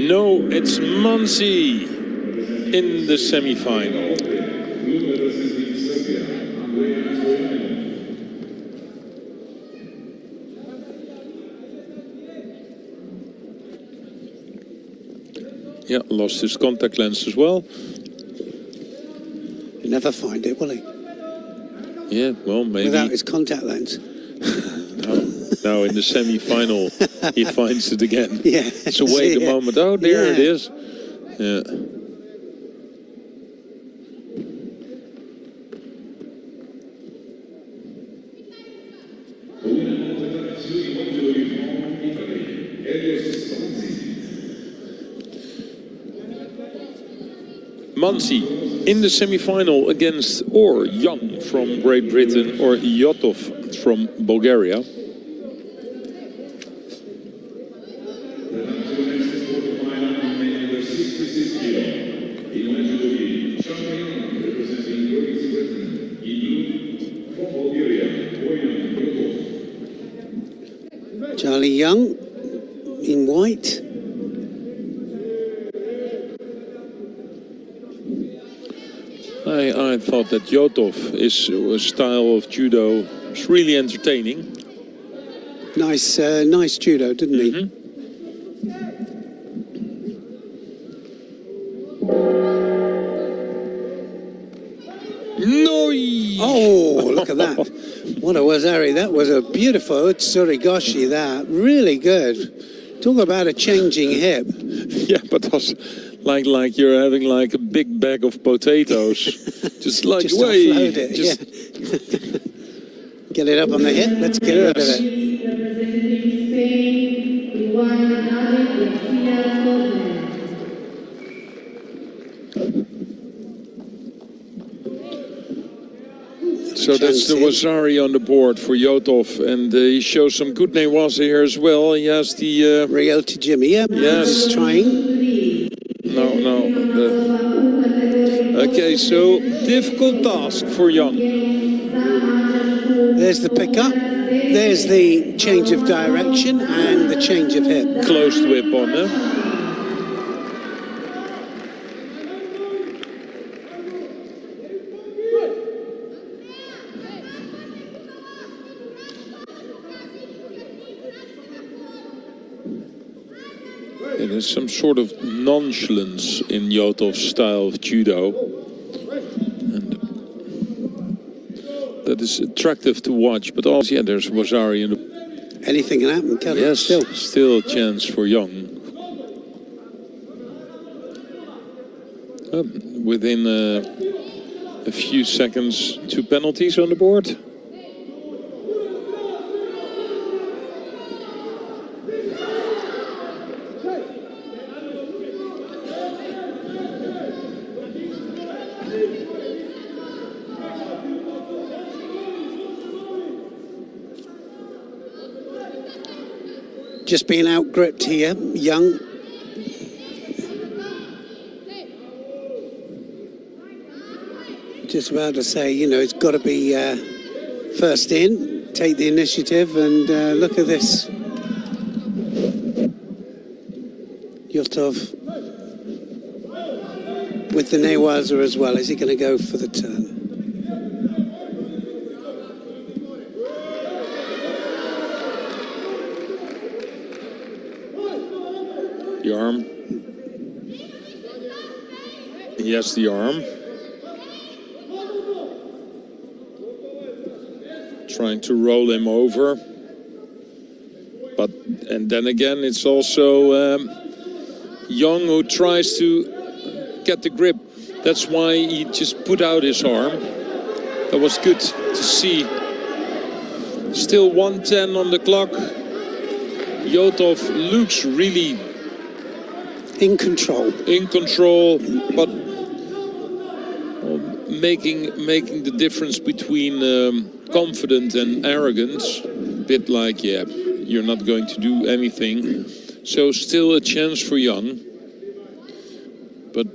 No, it's Mansi in the semi-final. Yeah, lost his contact lens as well. He'll never find it, will he? Yeah, well, maybe. Without his contact lens. Now in the semi-final, he finds it again. Yeah. So wait a moment. Oh, there it is. Yeah. Mansi in the semi-final against or Young from Great Britain or Yotov from Bulgaria. Charlie Young in white. I thought that Yotov is a style of judo. It's really entertaining. Nice judo, didn't he? No! Oh, look at that. What a wazari. That was a beautiful Utsurigoshi, that. Really good. Talk about a changing hip. Yeah, but that's like you're having like a big bag of potatoes. Just like, Just wait. offload it, Just, Get it up on the hip. Let's get rid of it. Representing Spain, Juan García Torres. So that's the Wazari on the board for Yotov, and he shows some good Newaza here as well. He has the Rio to Jimmy, yeah. Yes. He's trying. no. Okay, so difficult task for Young. There's the pickup. There's the change of direction and the change of hip. Closed whip on him. There's some sort of nonchalance in Yotov's style of judo, and that is attractive to watch. But also, yeah, there's Wazari in the... Anything can happen, can't it? Yes, still a chance for Young. Within a few seconds, 2 penalties on the board. Just being out-gripped here, Young. Just about to say, you know, it's got to be first in, take the initiative, and look at this. Yotov with the Newaza as well. Is he going to go for the turn? The arm. He has the arm. Trying to roll him over. But, and then again, it's also Young, who tries to get the grip. That's why he just put out his arm. That was good to see. Still 1:10 on the clock. Yotov looks really in control, but making the difference between confident and arrogance. A bit like, yeah, you're not going to do anything. So still a chance for Young, but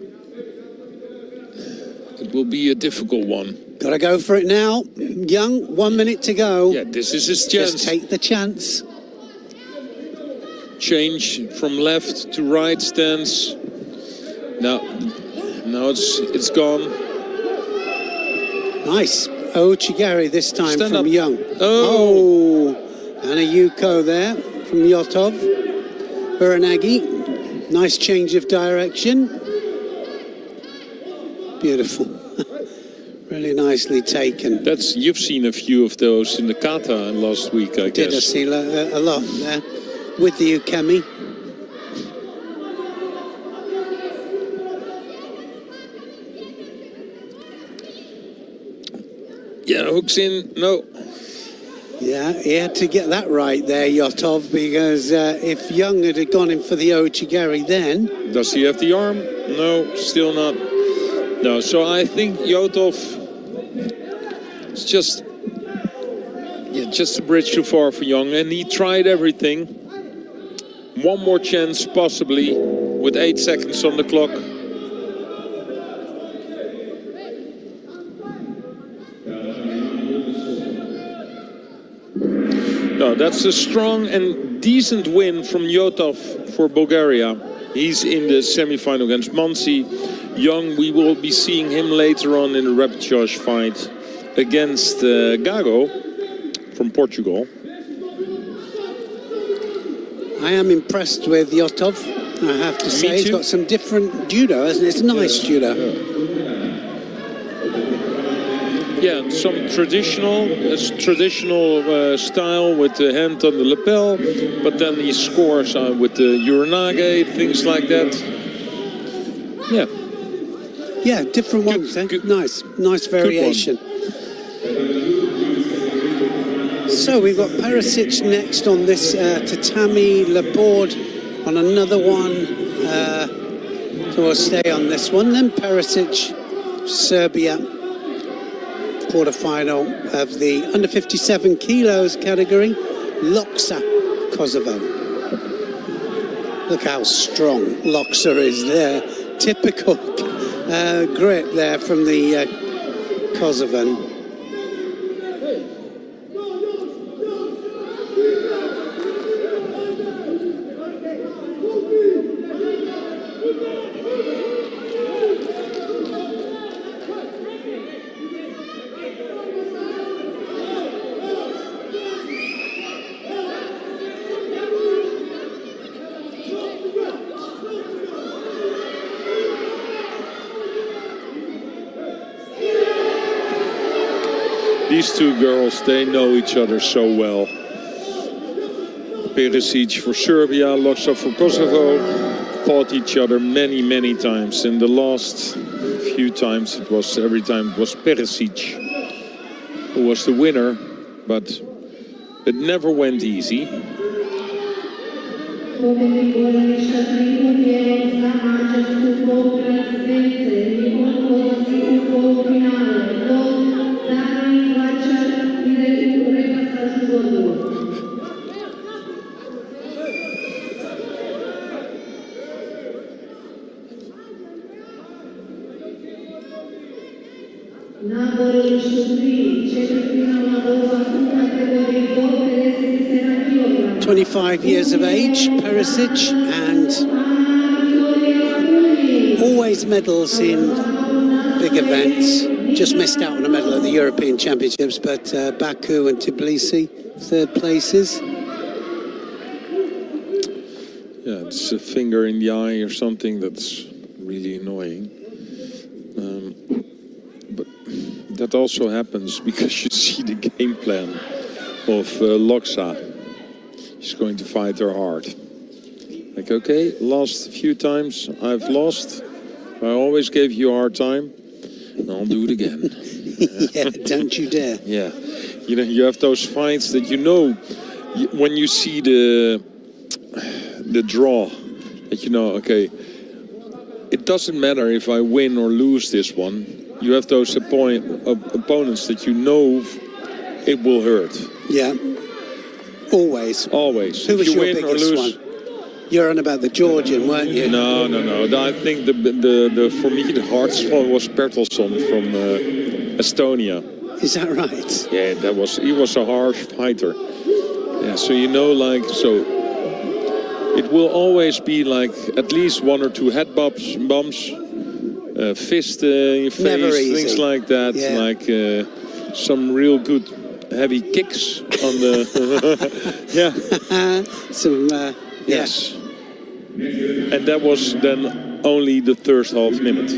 it will be a difficult one. Gotta go for it now. Young, 1 minute to go. Yeah, this is his chance. Just take the chance. Change from left to right stance. Now it's gone. Nice. Ochigari this time Stand from up. Young. Oh. And a Yuko there from Yotov. Uranagi. Nice change of direction. Beautiful. Really nicely taken. You've seen a few of those in the kata last week, I guess. Did I see a lot there with the ukemi. Yeah, hooks in. No. Yeah, he had to get that right there, Yotov, because if Young had gone in for the Ochigari then... Does he have the arm? No, still not. No, so I think Yotov is just a bridge too far for Young, and he tried everything. One more chance, possibly, with 8 seconds on the clock. No, that's a strong and decent win from Yotov for Bulgaria. He's in the semi-final against Mansi. Young, we will be seeing him later on in the repechage fight against Gago from Portugal. I am impressed with Yotov, I have to say. He's got some different judo, hasn't he? It's nice judo. Yeah, some traditional style with the hand on the lapel, but then he scores with the uranage, things like that. Yeah. Yeah, different ones. Good. Nice variation. So we've got Perisic next on this tatami, Laborde on another one. So we'll stay on this one. Then Perisic, Serbia, quarterfinal of the under 57 kilos category. Loksa, Kosovo. Look how strong Loksa is there. Typical grip there from the Kosovan. These two girls, they know each other so well. Perisic for Serbia, Loksa for Kosovo, fought each other many times. And the last few times, every time it was Perisic who was the winner, but it never went easy. Now, 25 years of age, Perisic, and always medals in big events. Just missed out on a medal at the European Championships, but Baku and Tbilisi, third places. Yeah, it's a finger in the eye or something that's really annoying. But that also happens because you see the game plan of Loksa. She's going to fight her hard. Like, okay, last few times I've lost. I always gave you a hard time. And I'll do it again. Yeah, don't you dare. Yeah. You know, you have those fights that you know, when you see the draw, that you know, okay, it doesn't matter if I win or lose this one. You have those opponents that you know it will hurt. Yeah. Always. Always. Who if was you your win or biggest lose. one? You're on about the Georgian, weren't you? No. I think the for me the hardest one was Bertelsson from Estonia. Is that right? Yeah, he was a harsh fighter. Yeah, so you know, like, so it will always be like at least one or two head bumps, fist in your face, things like that. Yeah. Like some real good heavy kicks on the yeah. Some Yes. And that was then only the first half minute.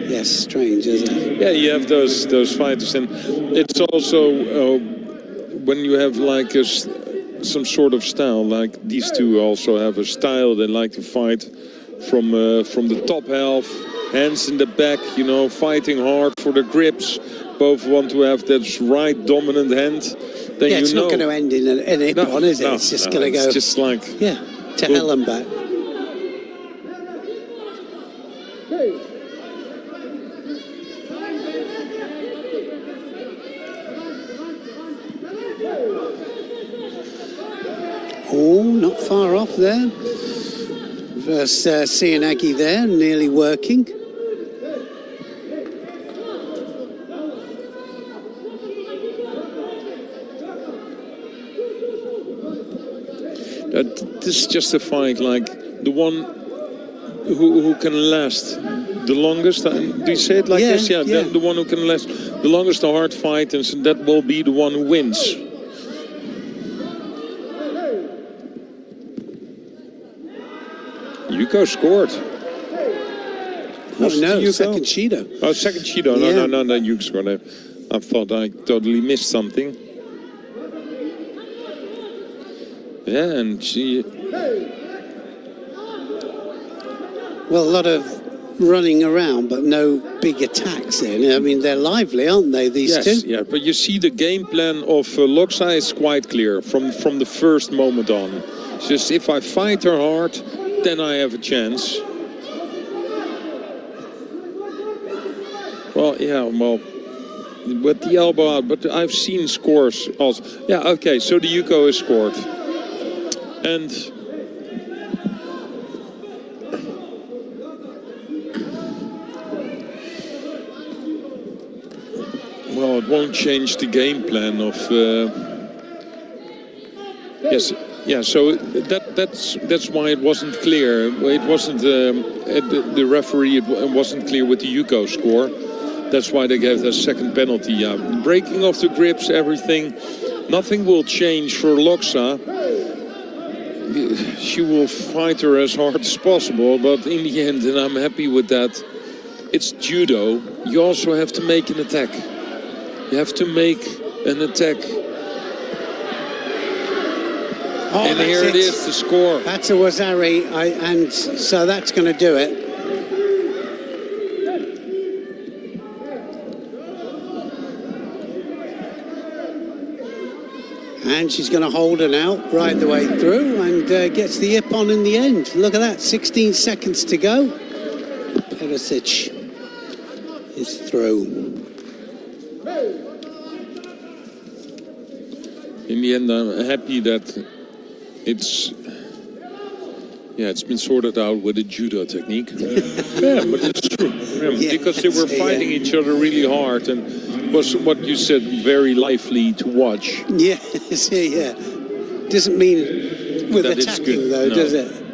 Yes, strange, isn't it? Yeah, you have those fighters, and it's also when you have like some sort of style. Like these two also have a style. They like to fight from the top half, hands in the back. You know, fighting hard for the grips. Both want to have that right dominant hand. Then Yeah, it's not going to end in an hip-on, is it? No, it's just going to go... It's just like... Yeah, to hell and back. Oh, not far off there. Versus Cianagi there, nearly working. This is just a fight like the one who can last the longest. Do you say it like this? Yeah, yeah. The one who can last the longest, the hard fight, and so that will be the one who wins. Yuko scored. Oh, no, second Shido. Oh, second Shido. Yeah. No, Yuko scored. I thought I totally missed something. Yeah, and she... Well, a lot of running around, but no big attacks in. I mean, they're lively, aren't they, these two? Yes, yeah, but you see the game plan of Loksa is quite clear from the first moment on. It's just if I fight her hard, then I have a chance. Well, yeah, with the elbow out, but I've seen scores also. Yeah, okay, so the Yuko has scored. And well, it won't change the game plan of yes, yeah. So that's why it wasn't clear. It wasn't the referee. It wasn't clear with the Yuko score. That's why they gave the second penalty. Breaking off the grips, everything. Nothing will change for Loksa. She will fight her as hard as possible, but in the end, and I'm happy with that, it's judo. You also have to make an attack. You have to make an attack. Oh, and here it is, the score. That's a Wazari, and so that's going to do it. And she's going to hold her now right the way through and gets the hip on in the end. Look at that, 16 seconds to go. Perisic is through. In the end, I'm happy that it's been sorted out with a judo technique. Yeah, but it's true. Yeah, because they were fighting each other really hard, and was what you said, very lively to watch. Yeah, yeah. Doesn't mean with that attacking though, does it?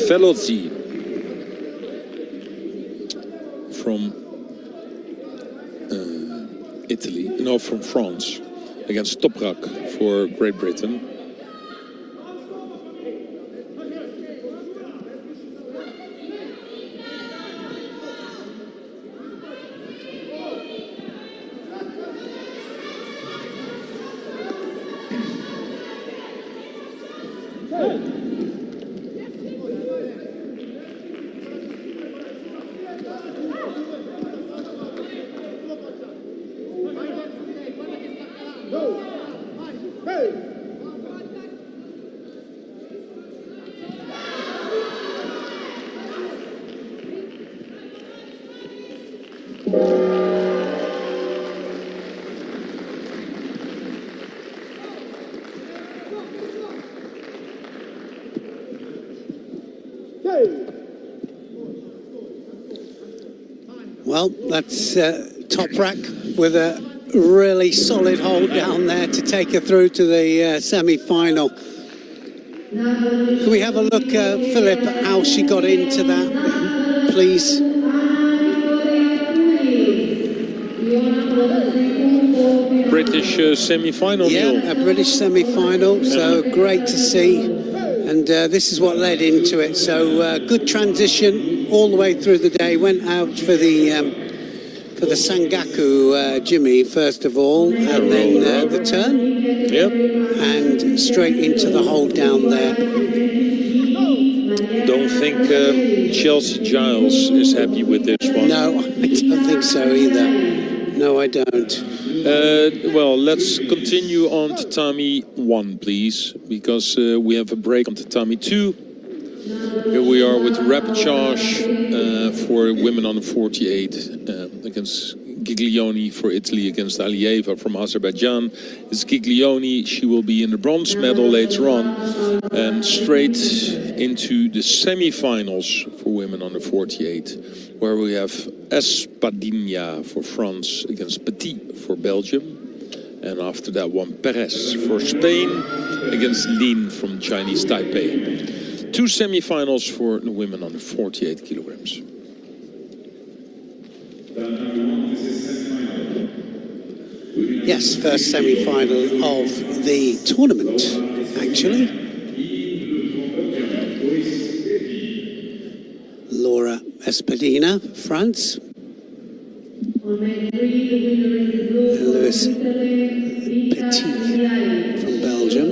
Velozzi from Italy, no, from France, against Toprak for Great Britain. Well, that's Top Rack with a really solid hold down there to take her through to the semi-final. Can we have a look, Philip, at how she got into that, please? British semi-final. Yeah, Neil. a British semi-final, so great to see. And this is what led into it. So good transition all the way through the day. Went out for the Sangaku Jimmy first of all, and then the turn. Yep. And straight into the hold down there. Don't think Chelsea Giles is happy with this one. No, I don't think so either. No, I don't. Well, let's continue on tatami 1, please, because we have a break on tatami 2. Here we are with rapid charge for women under 48 against Giglioni for Italy against Alieva from Azerbaijan. It's Giglioni. She will be in the bronze medal later on. And straight into the semi-finals for women under 48, where we have Espadinha for France against Petit for Belgium. And after that one, Perez for Spain against Lin from Chinese Taipei. 2 semi-finals for the women under 48 kilograms. Yes, first semi-final of the tournament, actually. Laura Espadina, France. Louis Petit from Belgium.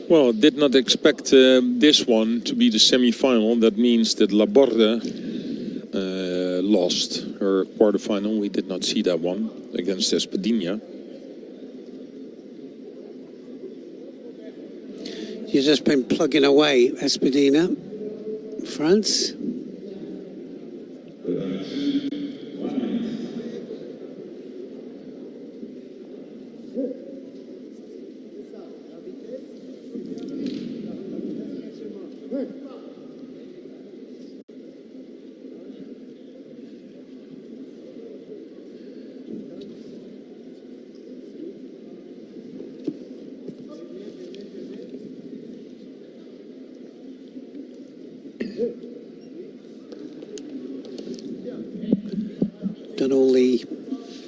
Well, did not expect this one to be the semi-final. That means that Laborde lost her quarterfinal. We did not see that one against Espadinha. You've just been plugging away, Espadina, France. Done all the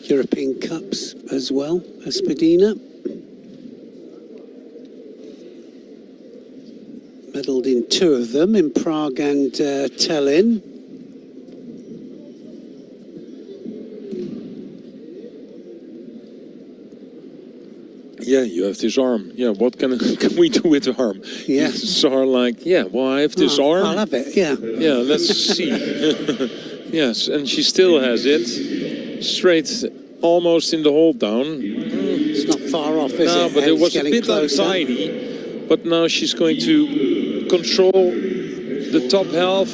European Cups as well, Espadina. Medalled in 2 of them, in Prague and Tallinn. Yeah, you have this arm. Yeah, what can we do with the arm? Yeah. So like, yeah, well, I have this arm. I'll have it, yeah. Yeah, let's see. Yes, and she still has it. Straight, almost in the hold down. It's not far off, is No, it? but it was a bit closer. untidy. But now she's going to control the top half.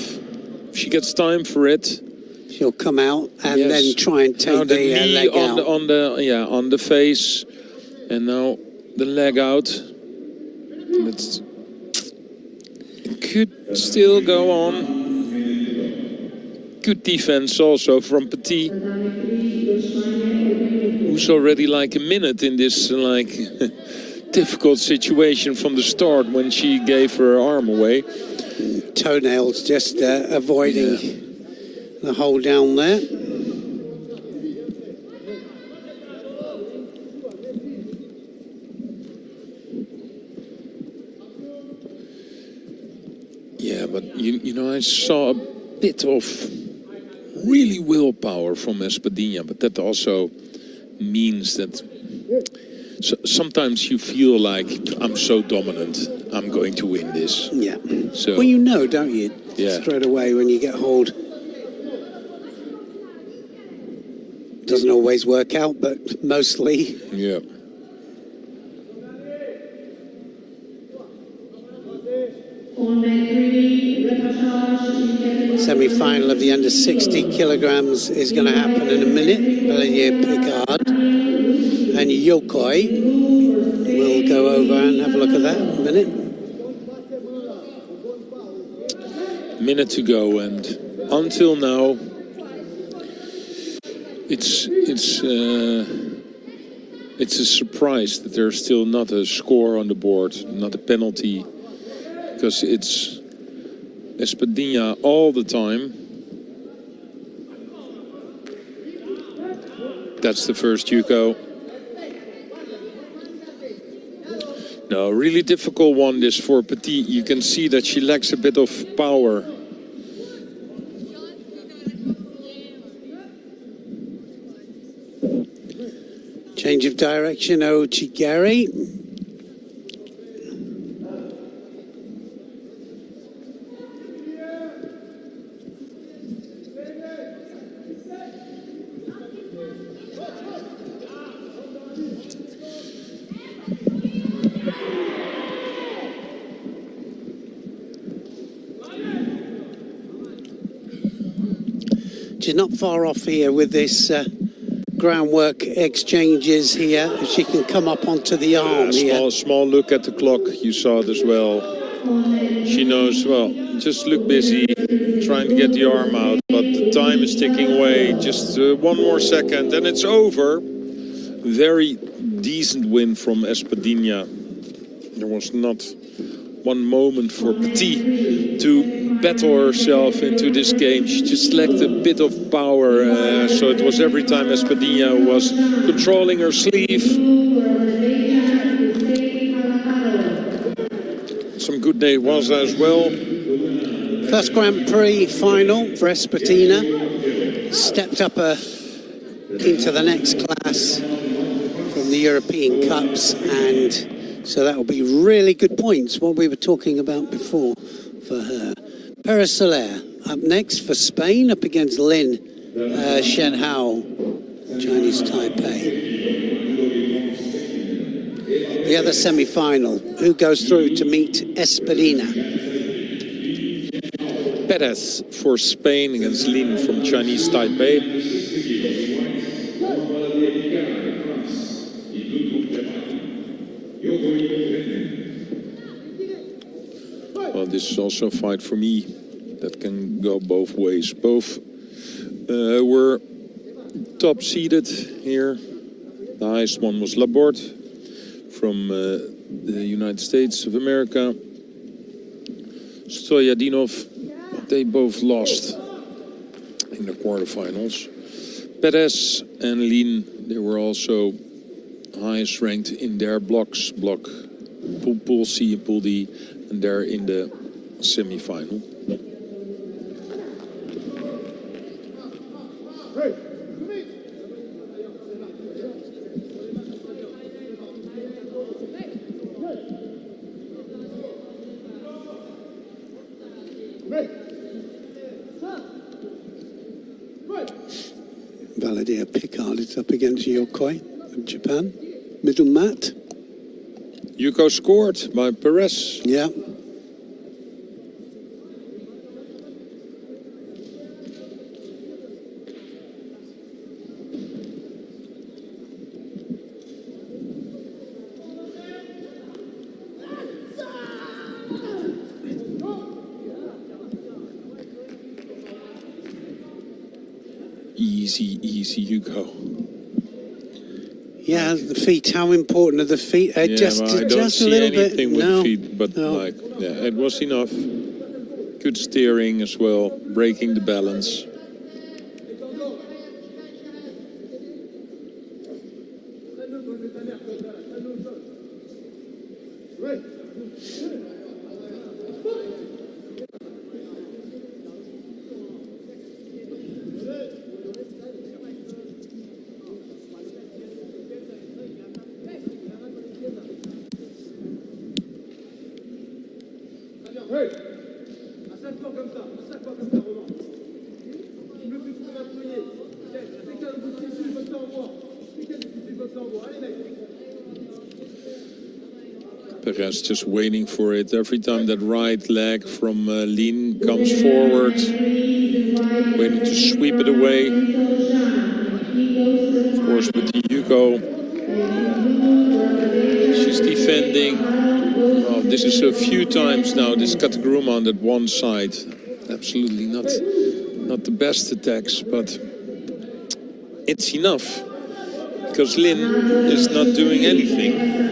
She gets time for it. She'll come out and Yes. then try and take Now the the knee leg on out. on the face, and now the leg out. It could still go on. good defense also from Petit, who's already like a minute in this like difficult situation from the start when she gave her arm away. Toenails just avoiding the hold down there. Yeah, but you know, I saw a bit of really willpower from Espadinha, but that also means that sometimes you feel like I'm so dominant, I'm going to win this. Yeah. So, well, you know, don't you? Yeah. Straight away when you get hold. Doesn't always work out, but mostly. Yeah. Semi-final of the under 60 kilograms is going to happen in a minute. Valérie Picard and Yokoi will go over and have a look at that in a minute. Minute to go, and until now, it's a surprise that there's still not a score on the board, not a penalty, because it's Espadinha all the time. That's the first Yuko. No, really difficult one this for Petit. You can see that she lacks a bit of power. Change of direction, Ochigari. She's not far off here with this groundwork exchanges here. If she can come up onto the arm here. Small look at the clock, you saw it as well. She knows, well, just look busy, trying to get the arm out, but the time is ticking away. Just one more second and it's over. Very decent win from Espadinha. There was not one moment for Petit to battle herself into this game. She just lacked a bit of power, so it was every time Espadinha was controlling her sleeve. Some good day was as well. First Grand Prix final for Espadinha. Stepped up into the next class from the European Cups, and so that will be really good points, what we were talking about before for her. Perez Soler up next for Spain, up against Lin Shenhao, Chinese Taipei. The other semi-final, who goes through to meet Espadinha? Perez for Spain against Lin from Chinese Taipei. Well, this is also a fight for me that can go both ways. Both were top seeded here. The highest one was Laborde from the United States of America. Stoyadinov, they both lost in the quarterfinals. Perez and Lin, they were also highest ranked in their blocks, Pool C and Pool D, and they're in the semi-final. Valérie Picard is up against Yokoi of Japan. Middle mat. Yuko scored by Perez. Yeah. easy Hugo. Yeah, the feet. How important are the feet? Yeah, just well, I don't just a see little bit. anything with No, feet, but no. like, yeah, it was enough. Good steering as well, breaking the balance. Perez just waiting for it. Every time that right leg from Lin comes forward, waiting to sweep it away. Of course, with the Yuko, she's defending. Well, this is a few times now. This Kataguruma on that one side. Absolutely not the best attacks, but it's enough because Lin is not doing anything.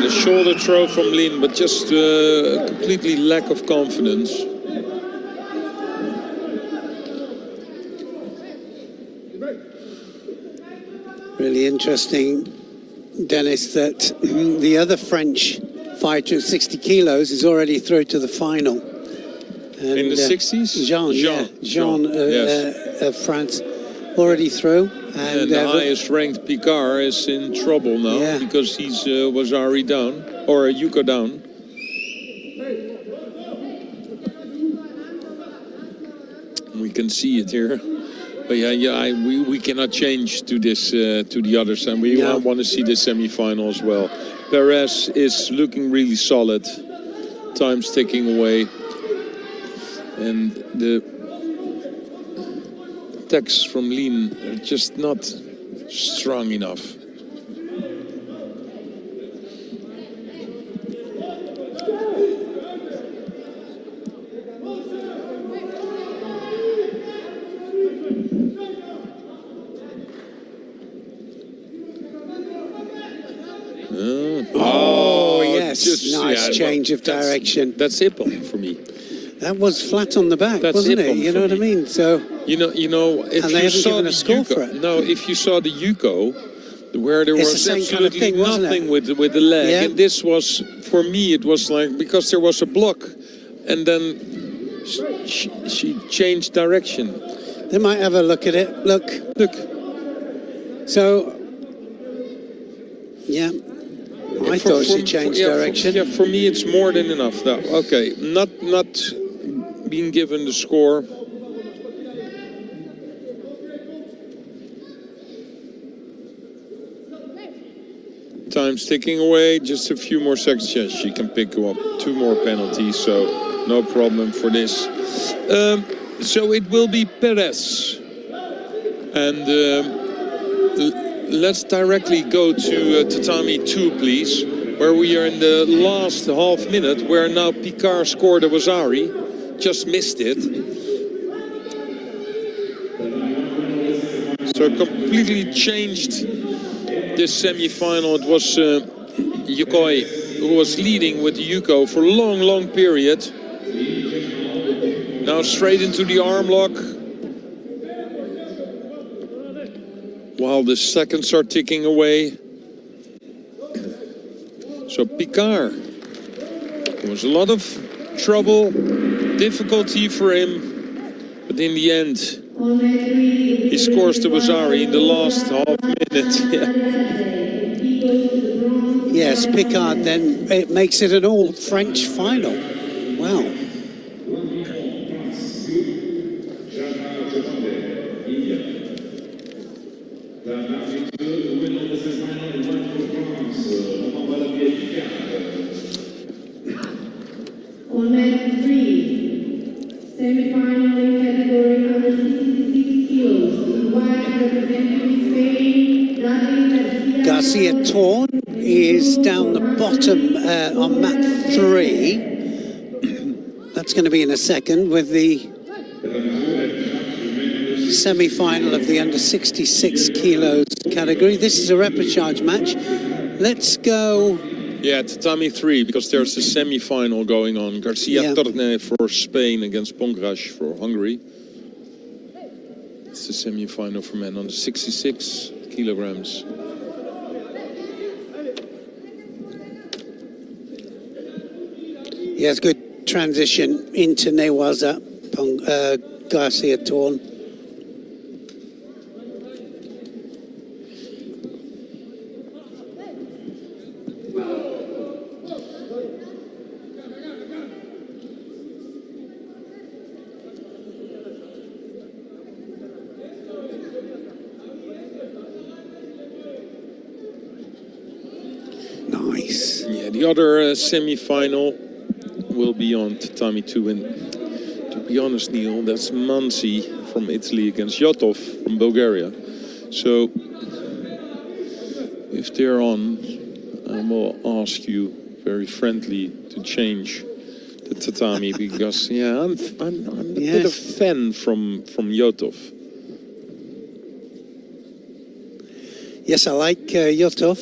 The shoulder throw from Lin, but just completely lack of confidence. Really interesting, Dennis, that the other French fighter at 60 kilos is already through to the final. And, in the 60s? Jean yes. of France, already through. And the highest ranked Picard is in trouble now because he's was Ari down, or Yuko down. We can see it here. But we cannot change to this to the other side. We want to see the semi-final as well. Perez is looking really solid. Time's ticking away, and the attacks from Lin are just not strong enough. Nice change of direction. That's Ippon for me. That was flat on the back, wasn't it? You know what I mean? So you know, if and they you haven't saw given the a score Yuko, for it. no, if you saw the Yuko, where there was the same absolutely kind of thing, wasn't nothing it? with the leg, Yeah. and this was for me. It was like because there was a block, and then she changed direction. They might have a look at it. Look. So yeah. I thought she changed direction. For me, it's more than enough. Now, okay, not being given the score. Time's ticking away. Just a few more seconds. Yes, she can pick up 2 more penalties, so no problem for this. So it will be Perez, and. Let's directly go to tatami 2, please, where we are in the last half minute, where now Picard scored a Wasari, just missed it. So completely changed this semi-final. It was Yukoi who was leading with Yuko for a long period. Now straight into the arm lock. While the seconds are ticking away. So Picard, there was a lot of trouble, difficulty for him, but in the end, he scores the Wasari in the last half minute. Yes, Picard then it makes it an all French final. Wow. On mat 3, semi-final in category under 66 kilos, in white representing Spain, David Garcia Torn is down the bottom on mat 3. That's going to be in a second with the semi-final of the under 66 kilos category. This is a repechage match. Let's go. Yeah, tatami 3, because there's a semi-final going on. Garcia Torne for Spain against Pongrash for Hungary. It's the semi-final for men under 66 kilograms. Yes, good transition into Newaza, Garcia Torn. Nice. Yeah, the other semi-final will be on tatami 2, and to be honest, Neil, that's Mansi from Italy against Yotov from Bulgaria. So if they're on, I will ask you very friendly to change the tatami, because I'm a bit of fan from Yotov. Yes, I like Yotov.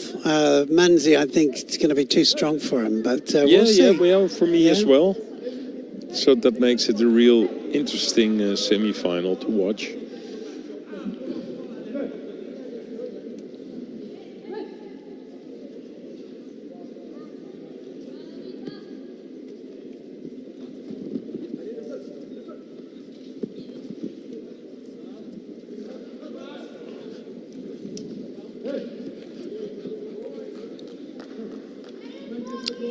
Manzi, I think it's going to be too strong for him, but we'll see. Well, for me as well. So that makes it a real interesting semi-final to watch.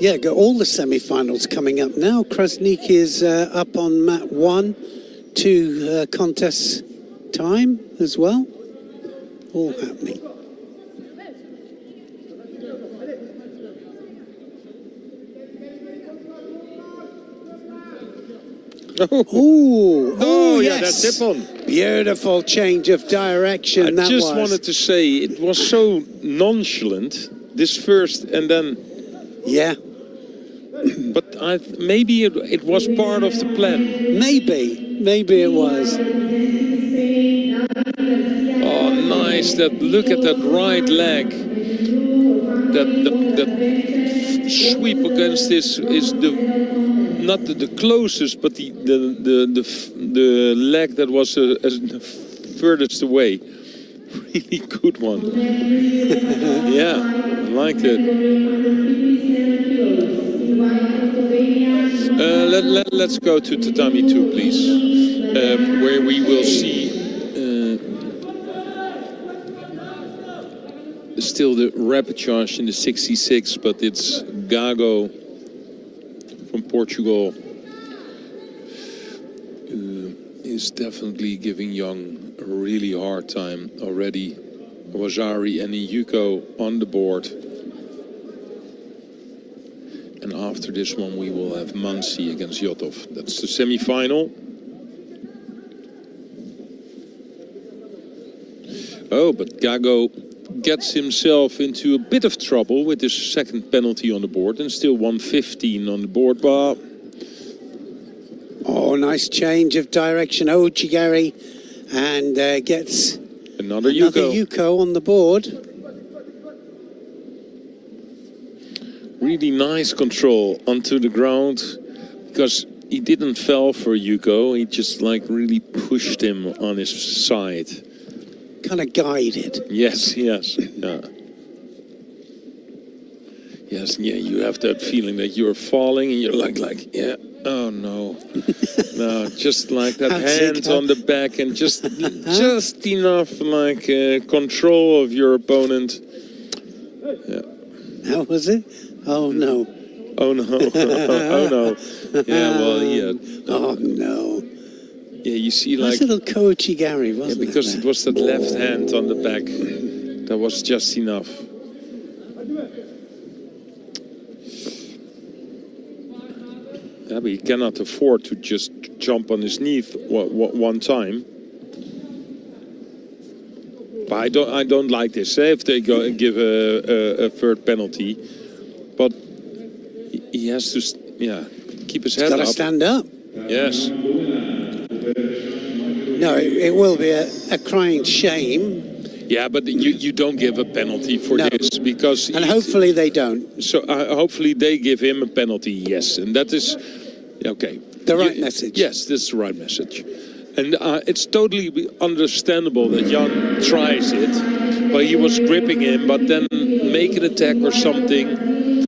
Yeah, got all the semi-finals coming up now. Krasnik is up on mat 1, 2 contests time as well. All happening. Oh, yeah, yes. that tip on. Beautiful change of direction. I just wanted to say, it was so nonchalant, this first, and then... Yeah. But maybe it was part of the plan. Maybe it was. Oh, nice! Look at that right leg. That sweep against this is not the closest, but the leg that was furthest away. Really good one. Yeah, I liked it. Let's go to tatami 2, please, where we will see still the repechage in the 66, but it's Gago from Portugal is definitely giving Young a really hard time already. Wazari and Yuko on the board. And after this one, we will have Mansi against Yotov. That's the semi-final. Oh, but Gago gets himself into a bit of trouble with his second penalty on the board, and still 115 on the board. But oh, nice change of direction. Ojigari and gets another Yuko on the board. Really nice control onto the ground, because he didn't fall for Yuko. He just really pushed him on his side. Kind of guided. Yes. Yeah. Yes, yeah, you have that feeling that you're falling and you're like, yeah, oh no. No, just like that hand on the back and just enough control of your opponent. Yeah. How was it? Oh no. Oh no. Oh no. Yeah, well, yeah. Oh no. Yeah, you see nice little Kochigari, wasn't it? Yeah, because it was that left hand on the back. That was just enough. Yeah, but he cannot afford to just jump on his knee one time. But I don't like this. If they give a third penalty, but he has to, keep his head Got to up. stand up. Yes. No, it will be a crying shame. Yeah, but you don't give a penalty for this because. And hopefully they don't. So hopefully they give him a penalty. Yes, and that is okay. The right message. Yes, that's the right message. And it's totally understandable that Jan tries it, but he was gripping him, but then make an attack or something.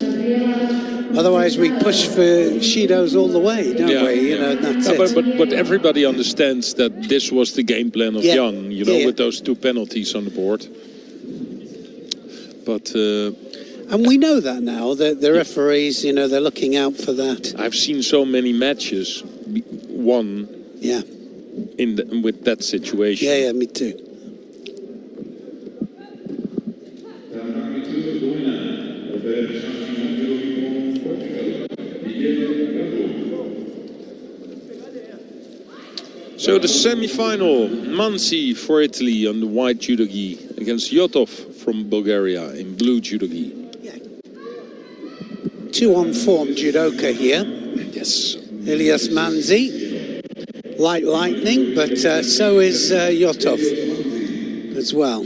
Otherwise, we push for Shido's all the way, don't we? You know, that's it. But everybody understands that this was the game plan of Jan, with those 2 penalties on the board. But and we know that now, that the referees, they're looking out for that. I've seen so many matches won. Yeah. With that situation. Yeah, me too. So the semi-final, Mansi for Italy on the white Judo Ki against Yotov from Bulgaria in blue Judo Ki. Yeah. 2 on-form judoka here. Yes. Ilias Manzi, light lightning, but so is Yotov as well.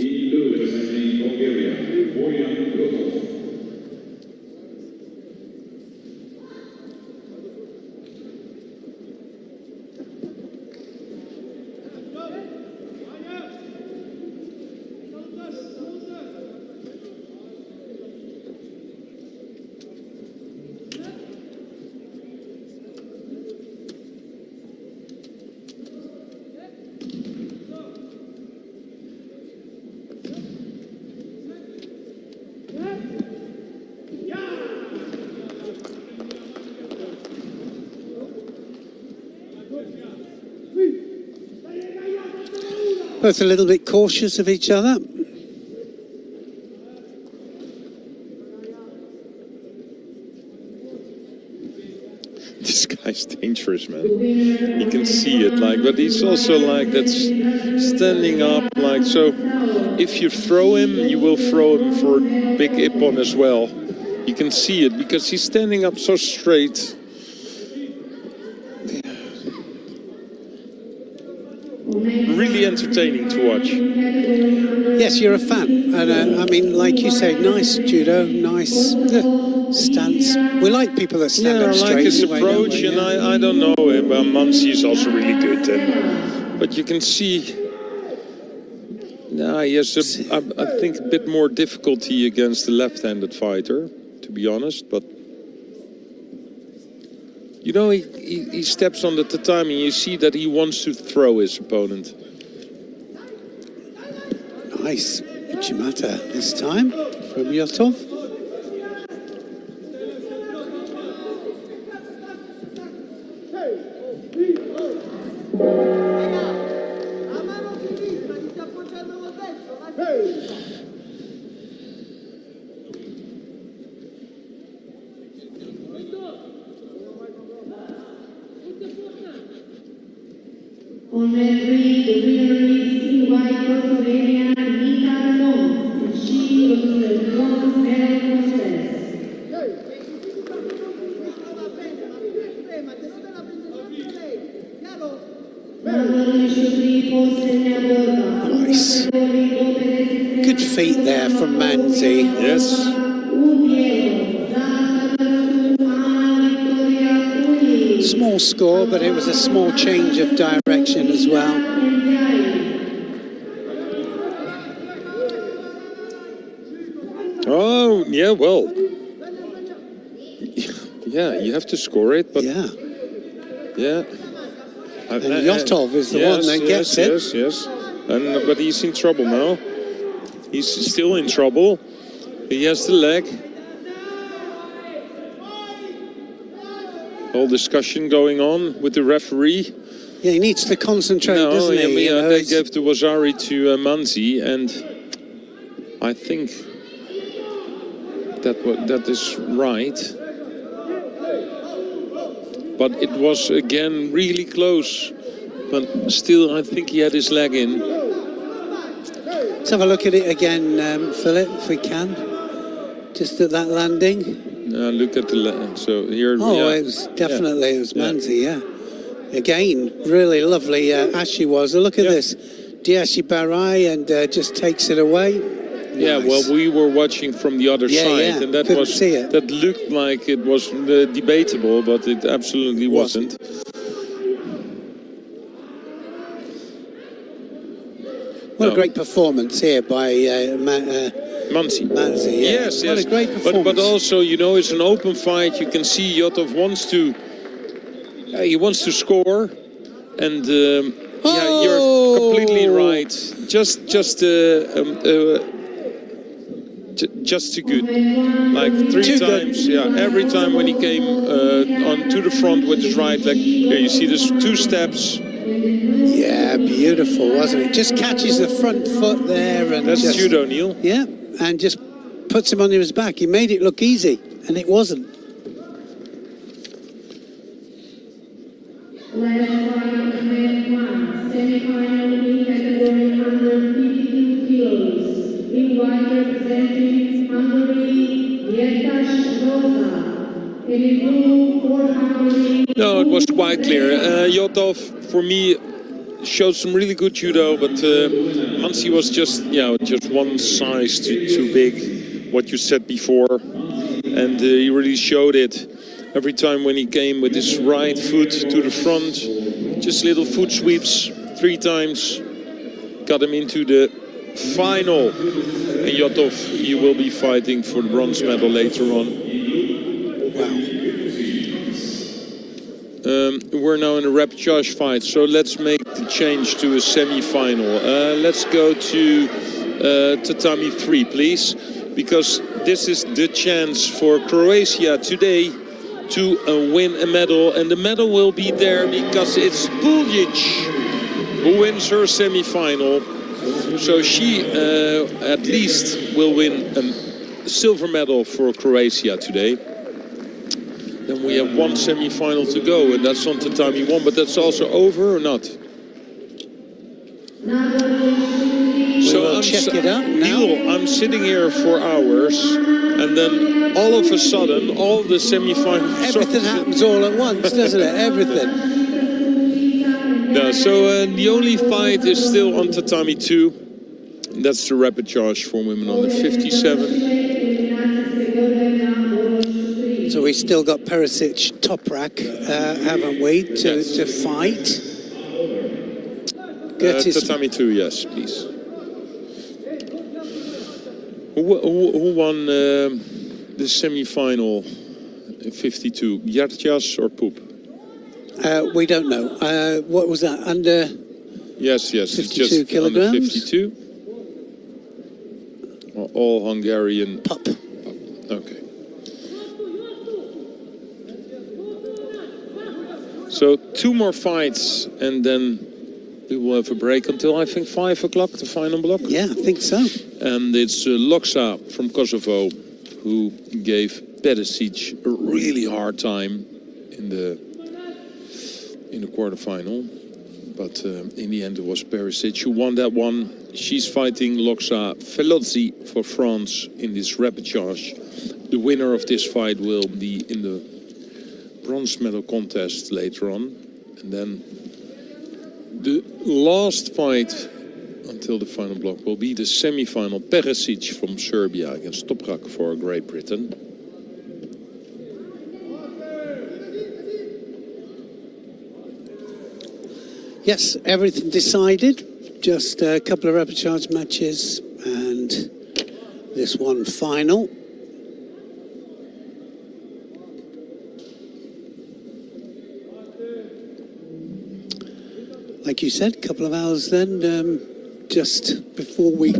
Both a little bit cautious of each other. This guy's dangerous, man. You can see it, but he's also that's standing up, so if you throw him, you will throw him for big ippon as well. You can see it because he's standing up so straight. Really entertaining to watch. Yes, you're a fan. And like you say, nice judo, nice stance. We like people that stand up straight. I like his anyway, approach, and I don't know. Mansi is also really good. But you can see, he has, I think, a bit more difficulty against the left-handed fighter, to be honest. But he steps on the tatami, and you see that he wants to throw his opponent. Nice. Uchimata this time from Yotov. On referee, the winner is in white Slovenia, Nika Long, and she was the bronze medal contest. Nice. Good feet there from Manzi. Yes. Small score, but it was a small change of direction as well. Oh, yeah, well. Yeah, you have to score it, but... Yeah. Yeah. And Yotov is the one that gets it. Yes. But he's in trouble now. He's still in trouble. He has the leg. Whole discussion going on with the referee. Yeah, he needs to concentrate, doesn't he? They gave the Wazari to Manzi, and I think that is right. But it was again really close. But still, I think he had his leg in. Let's have a look at it again, Philip, if we can. Just at that landing. Look at the so here. Oh, yeah. it was definitely, it was Manzi, yeah. Again, really lovely Ashi was. Look at this. Diashi Barai and just takes it away. Yeah, Nice. well, we were watching from the other side, and that couldn't was see it. that looked like it was debatable, but it absolutely wasn't. What a great performance here by Manzi. Manzi, yeah. Yes, What yes. a great performance. But also, you know, it's an open fight. You can see Yotov wants to. He wants to score, and yeah, you're completely right. Just too good. Like three times, yeah. Every time when he came on to the front with his right leg, here you see there's 2 steps. Yeah, beautiful, wasn't it? Just catches the front foot there and That's just, judo, Neil. yeah, and just puts him on his back. He made it look easy, and it wasn't. Last fight, event 1, semi-final in category under 52 kilos. In white representing Hungary, Jetash Rosa. And in blue for Hungary. No, it was quite clear. Yotov, for me, showed some really good judo, but Manzi was just one size too big, what you said before, and he really showed it. Every time when he came with his right foot to the front, just little foot sweeps 3 times, got him into the final. And Yotov, he will be fighting for the bronze medal later on. Wow. We're now in a repechage fight, so let's make the change to a semi-final. Let's go to tatami 3, please, because this is the chance for Croatia today to win a medal, and the medal will be there because it's Puljic who wins her semi-final. So she at least will win a silver medal for Croatia today. Then we have 1 semi-final to go, and that's on tatami 1, but that's also over or not? So We'll check it out now. Neil, I'm sitting here for hours, and then all of a sudden, all the semi-finals... Everything happens all at once, doesn't it? Everything. Yeah, so the only fight is still on tatami 2. That's the repechage for women under 57. So we still got Perisic Toprak, haven't we, to fight? Tatami 2, yes, please. Who won the semi-final in 52? Yartjas or Poop? We don't know. What was that? Under? Yes, 52 it's just kilograms? under 52. All Hungarian. Pup. Okay. So 2 more fights, and then we will have a break until I think 5 o'clock, the final block. Yeah, I think so. And it's Loksa from Kosovo who gave Perisic a really hard time in the quarterfinal. But in the end it was Perisic who won that one. She's fighting Loksa Velozzi for France in this repechage. The winner of this fight will be in the bronze medal contest later on. And then the last fight until the final block will be the semi-final. Perisic from Serbia against Toprak for Great Britain. Yes, everything decided. Just a couple of repechage matches and this one final. Like you said, a couple of hours then, just before we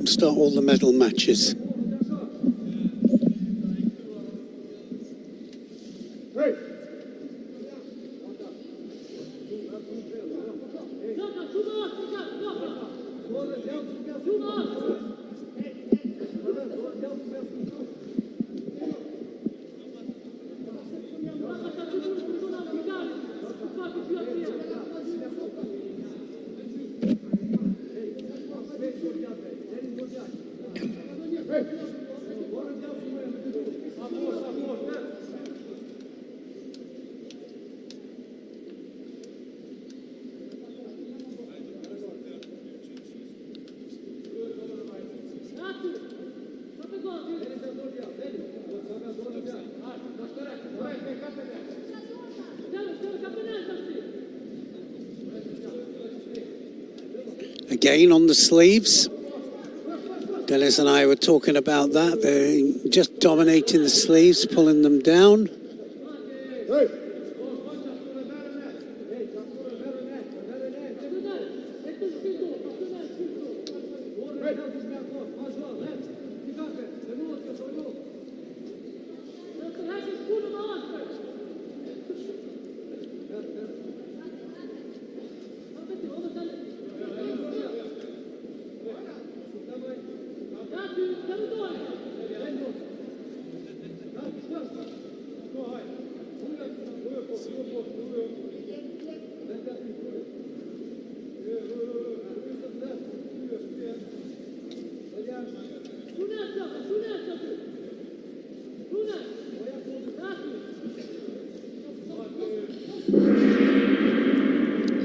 start all the medal matches. Again on the sleeves. Dennis and I were talking about that. They're just dominating the sleeves, pulling them down.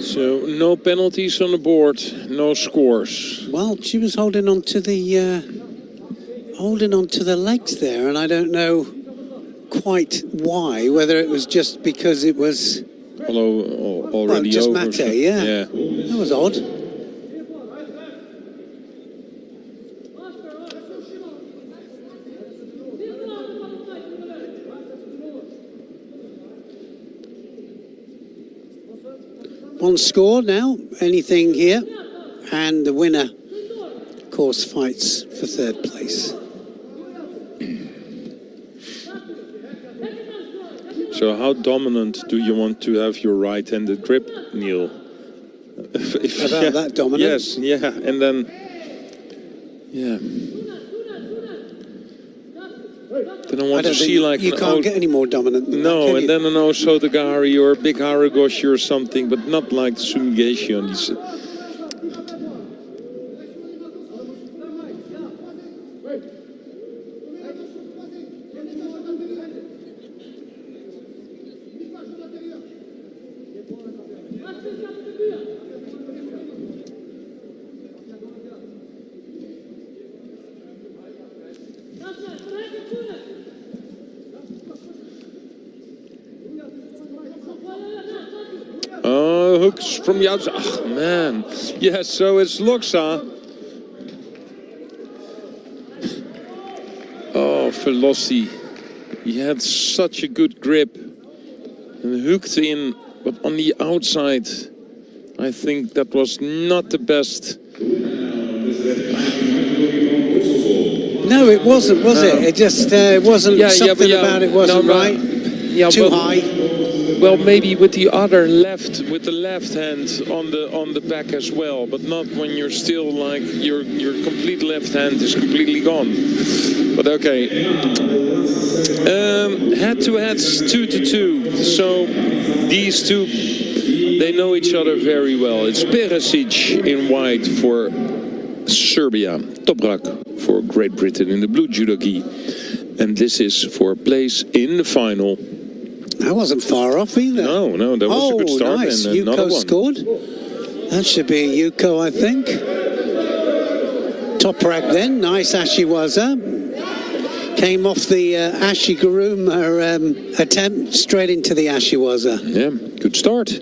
So no penalties on the board, no scores. Well, she was holding on to the legs there, and I don't know quite why. Whether it was just because it was already just over. mate, yeah. That was odd. One score now, anything here, and the winner, of course, fights for third place. So how dominant do you want to have your right-handed grip, Neil? About that dominant? Yes, yeah, and then, yeah. Then I want to see like you can't get any more dominant than that, can and you? then an Osotogari or a big Haragoshi or something, but not like Sumigashi on these. Hooks from the outside. Oh, man. Yes, so it's Loxa. Oh, Velocity. He had such a good grip. And hooked in, but on the outside, I think that was not the best. No, it wasn't, was it? It just wasn't something about it wasn't right. Yeah, too high. Well, maybe with the other left, with the left hand on the back as well, but not when you're still like your complete left hand is completely gone. But okay. Head-to-heads 2-2. So these two, they know each other very well. It's Perisic in white for Serbia, Toprak for Great Britain in the blue judogi, and this is for a place in the final. That wasn't far off either. No, that was a good start. Nice. And another Yuko one. scored. That should be a Yuko, I think. Toprak then, nice Ashiwaza. Came off the Ashiguruma attempt straight into the Ashiwaza. Yeah, good start.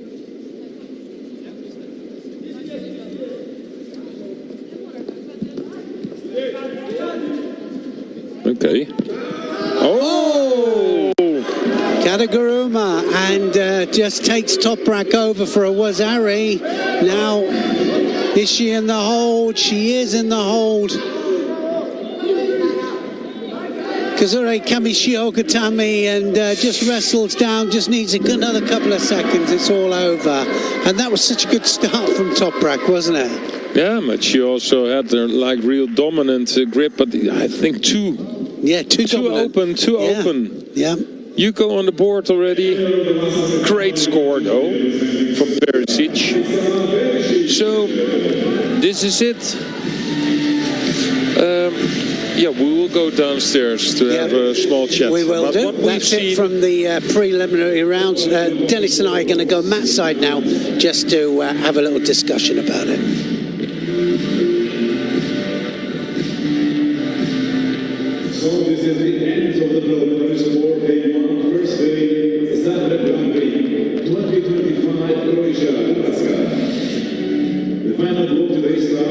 Okay. Oh! Kadaguruma and just takes Toprak over for a Wazari. Now, is she in the hold? She is in the hold. Kazure Kamishiogatami and just wrestles down, just needs another couple of seconds, it's all over. And that was such a good start from Toprak, wasn't it? Yeah, but she also had the like real dominant grip, but I think too open. Yeah. Yuko on the board already. Great score though from Perisic. So this is it. Yeah, we will go downstairs to have a small chat. We will do. That's it from the preliminary rounds. Dennis and I are going to go mat side now just to have a little discussion about it. So this is the end of the preliminary sport day one, first day, Zagreb Grand Prix 2025 Croatia. The final blow today starts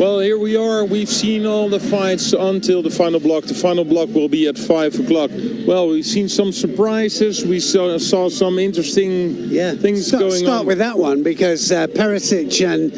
Well, here we are. We've seen all the fights until the final block. The final block will be at 5 o'clock. Well, we've seen some surprises. We saw some interesting things going on. Start with that one, because Perisic and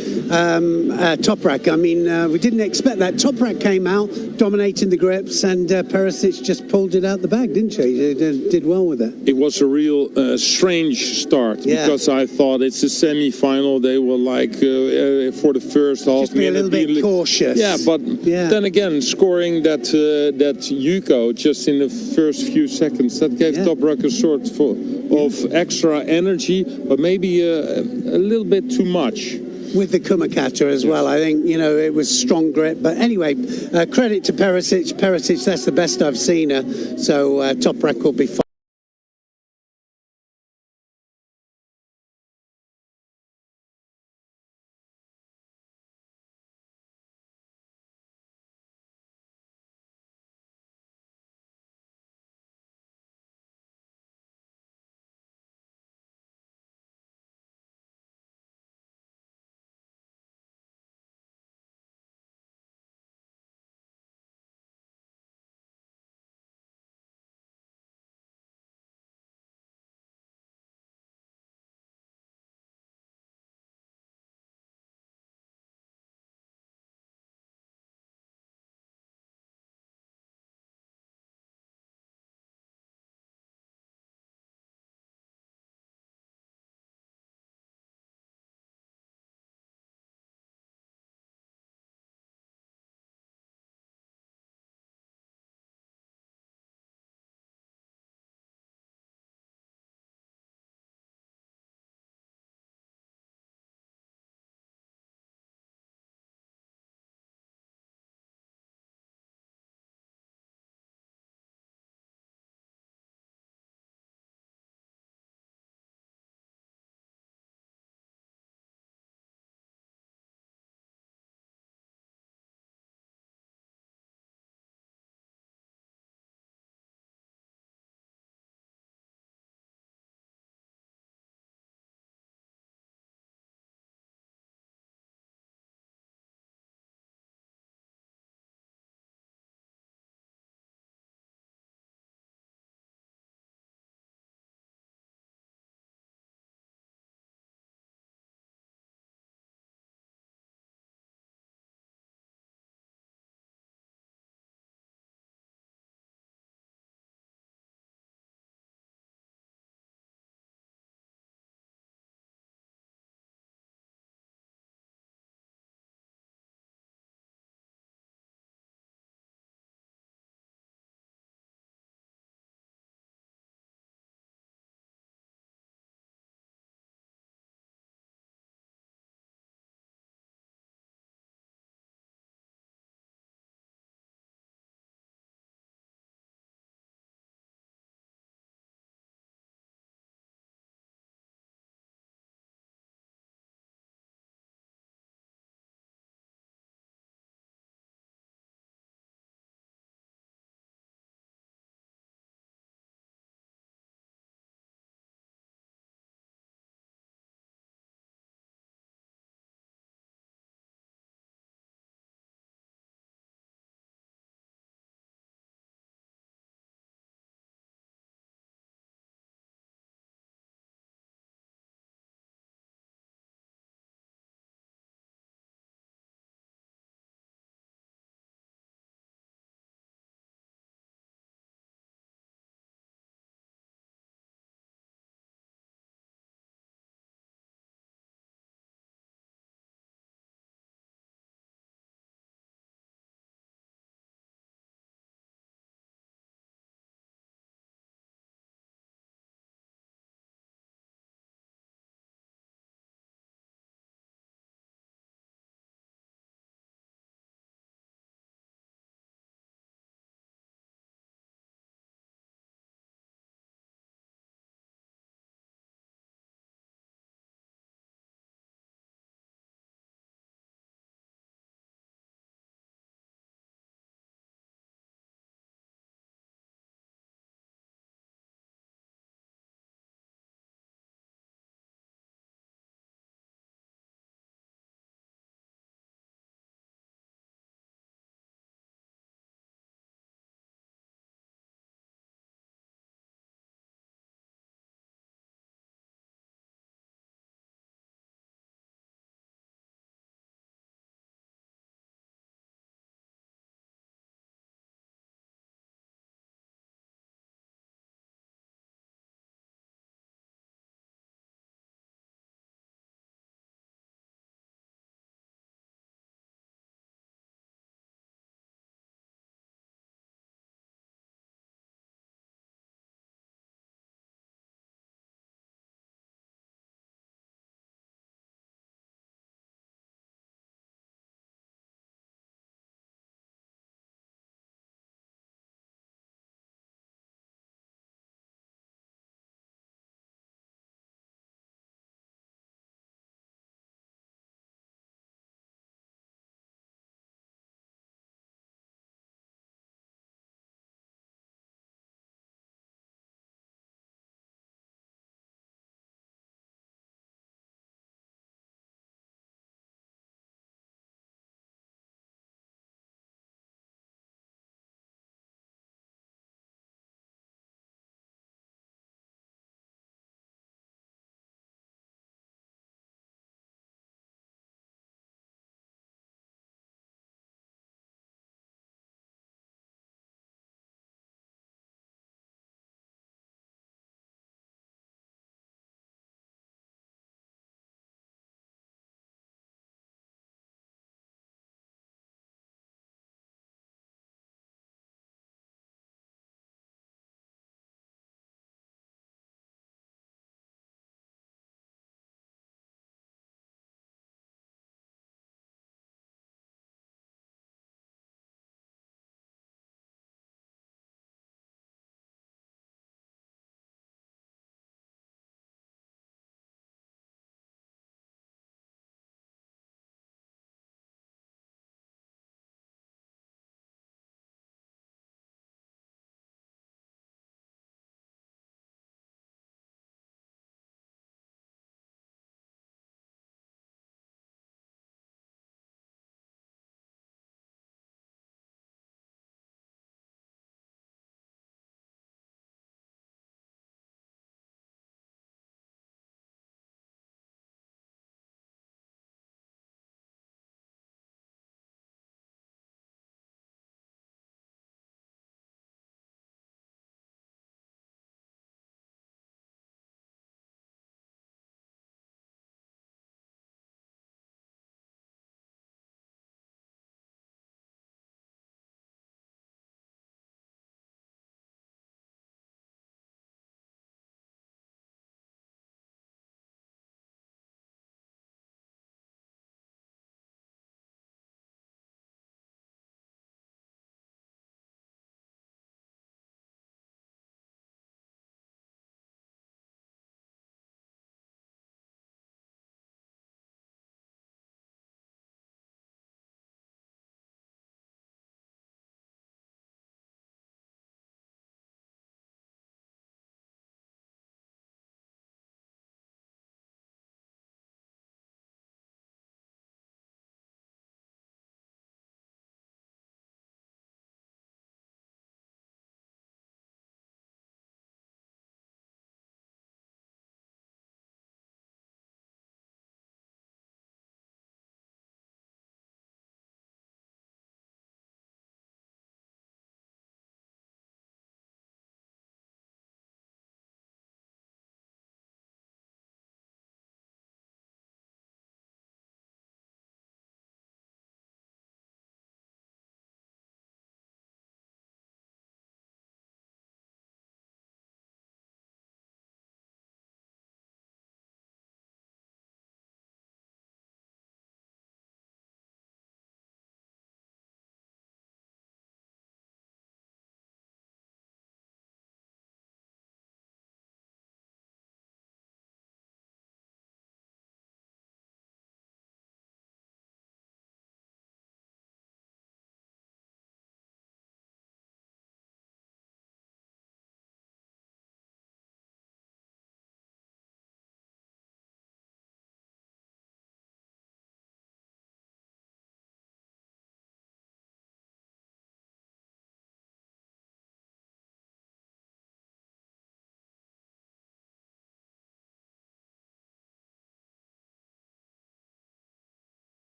Toprak, I mean, we didn't expect that. Toprak came out, dominating the grips, and Perisic just pulled it out the bag, didn't she? He did well with it. It was a real strange start, because I thought it's a semi-final. They were like, for the first half, Just be a little bit cautious. Yeah, but then again, scoring that Yuko just in the first few seconds, that gave Toprak a sort of extra energy, but maybe a little bit too much. With the Kumakata as well, I think, you know, it was strong grip. But anyway, credit to Perisic. Perisic, that's the best I've seen her. So Toprak will be fine.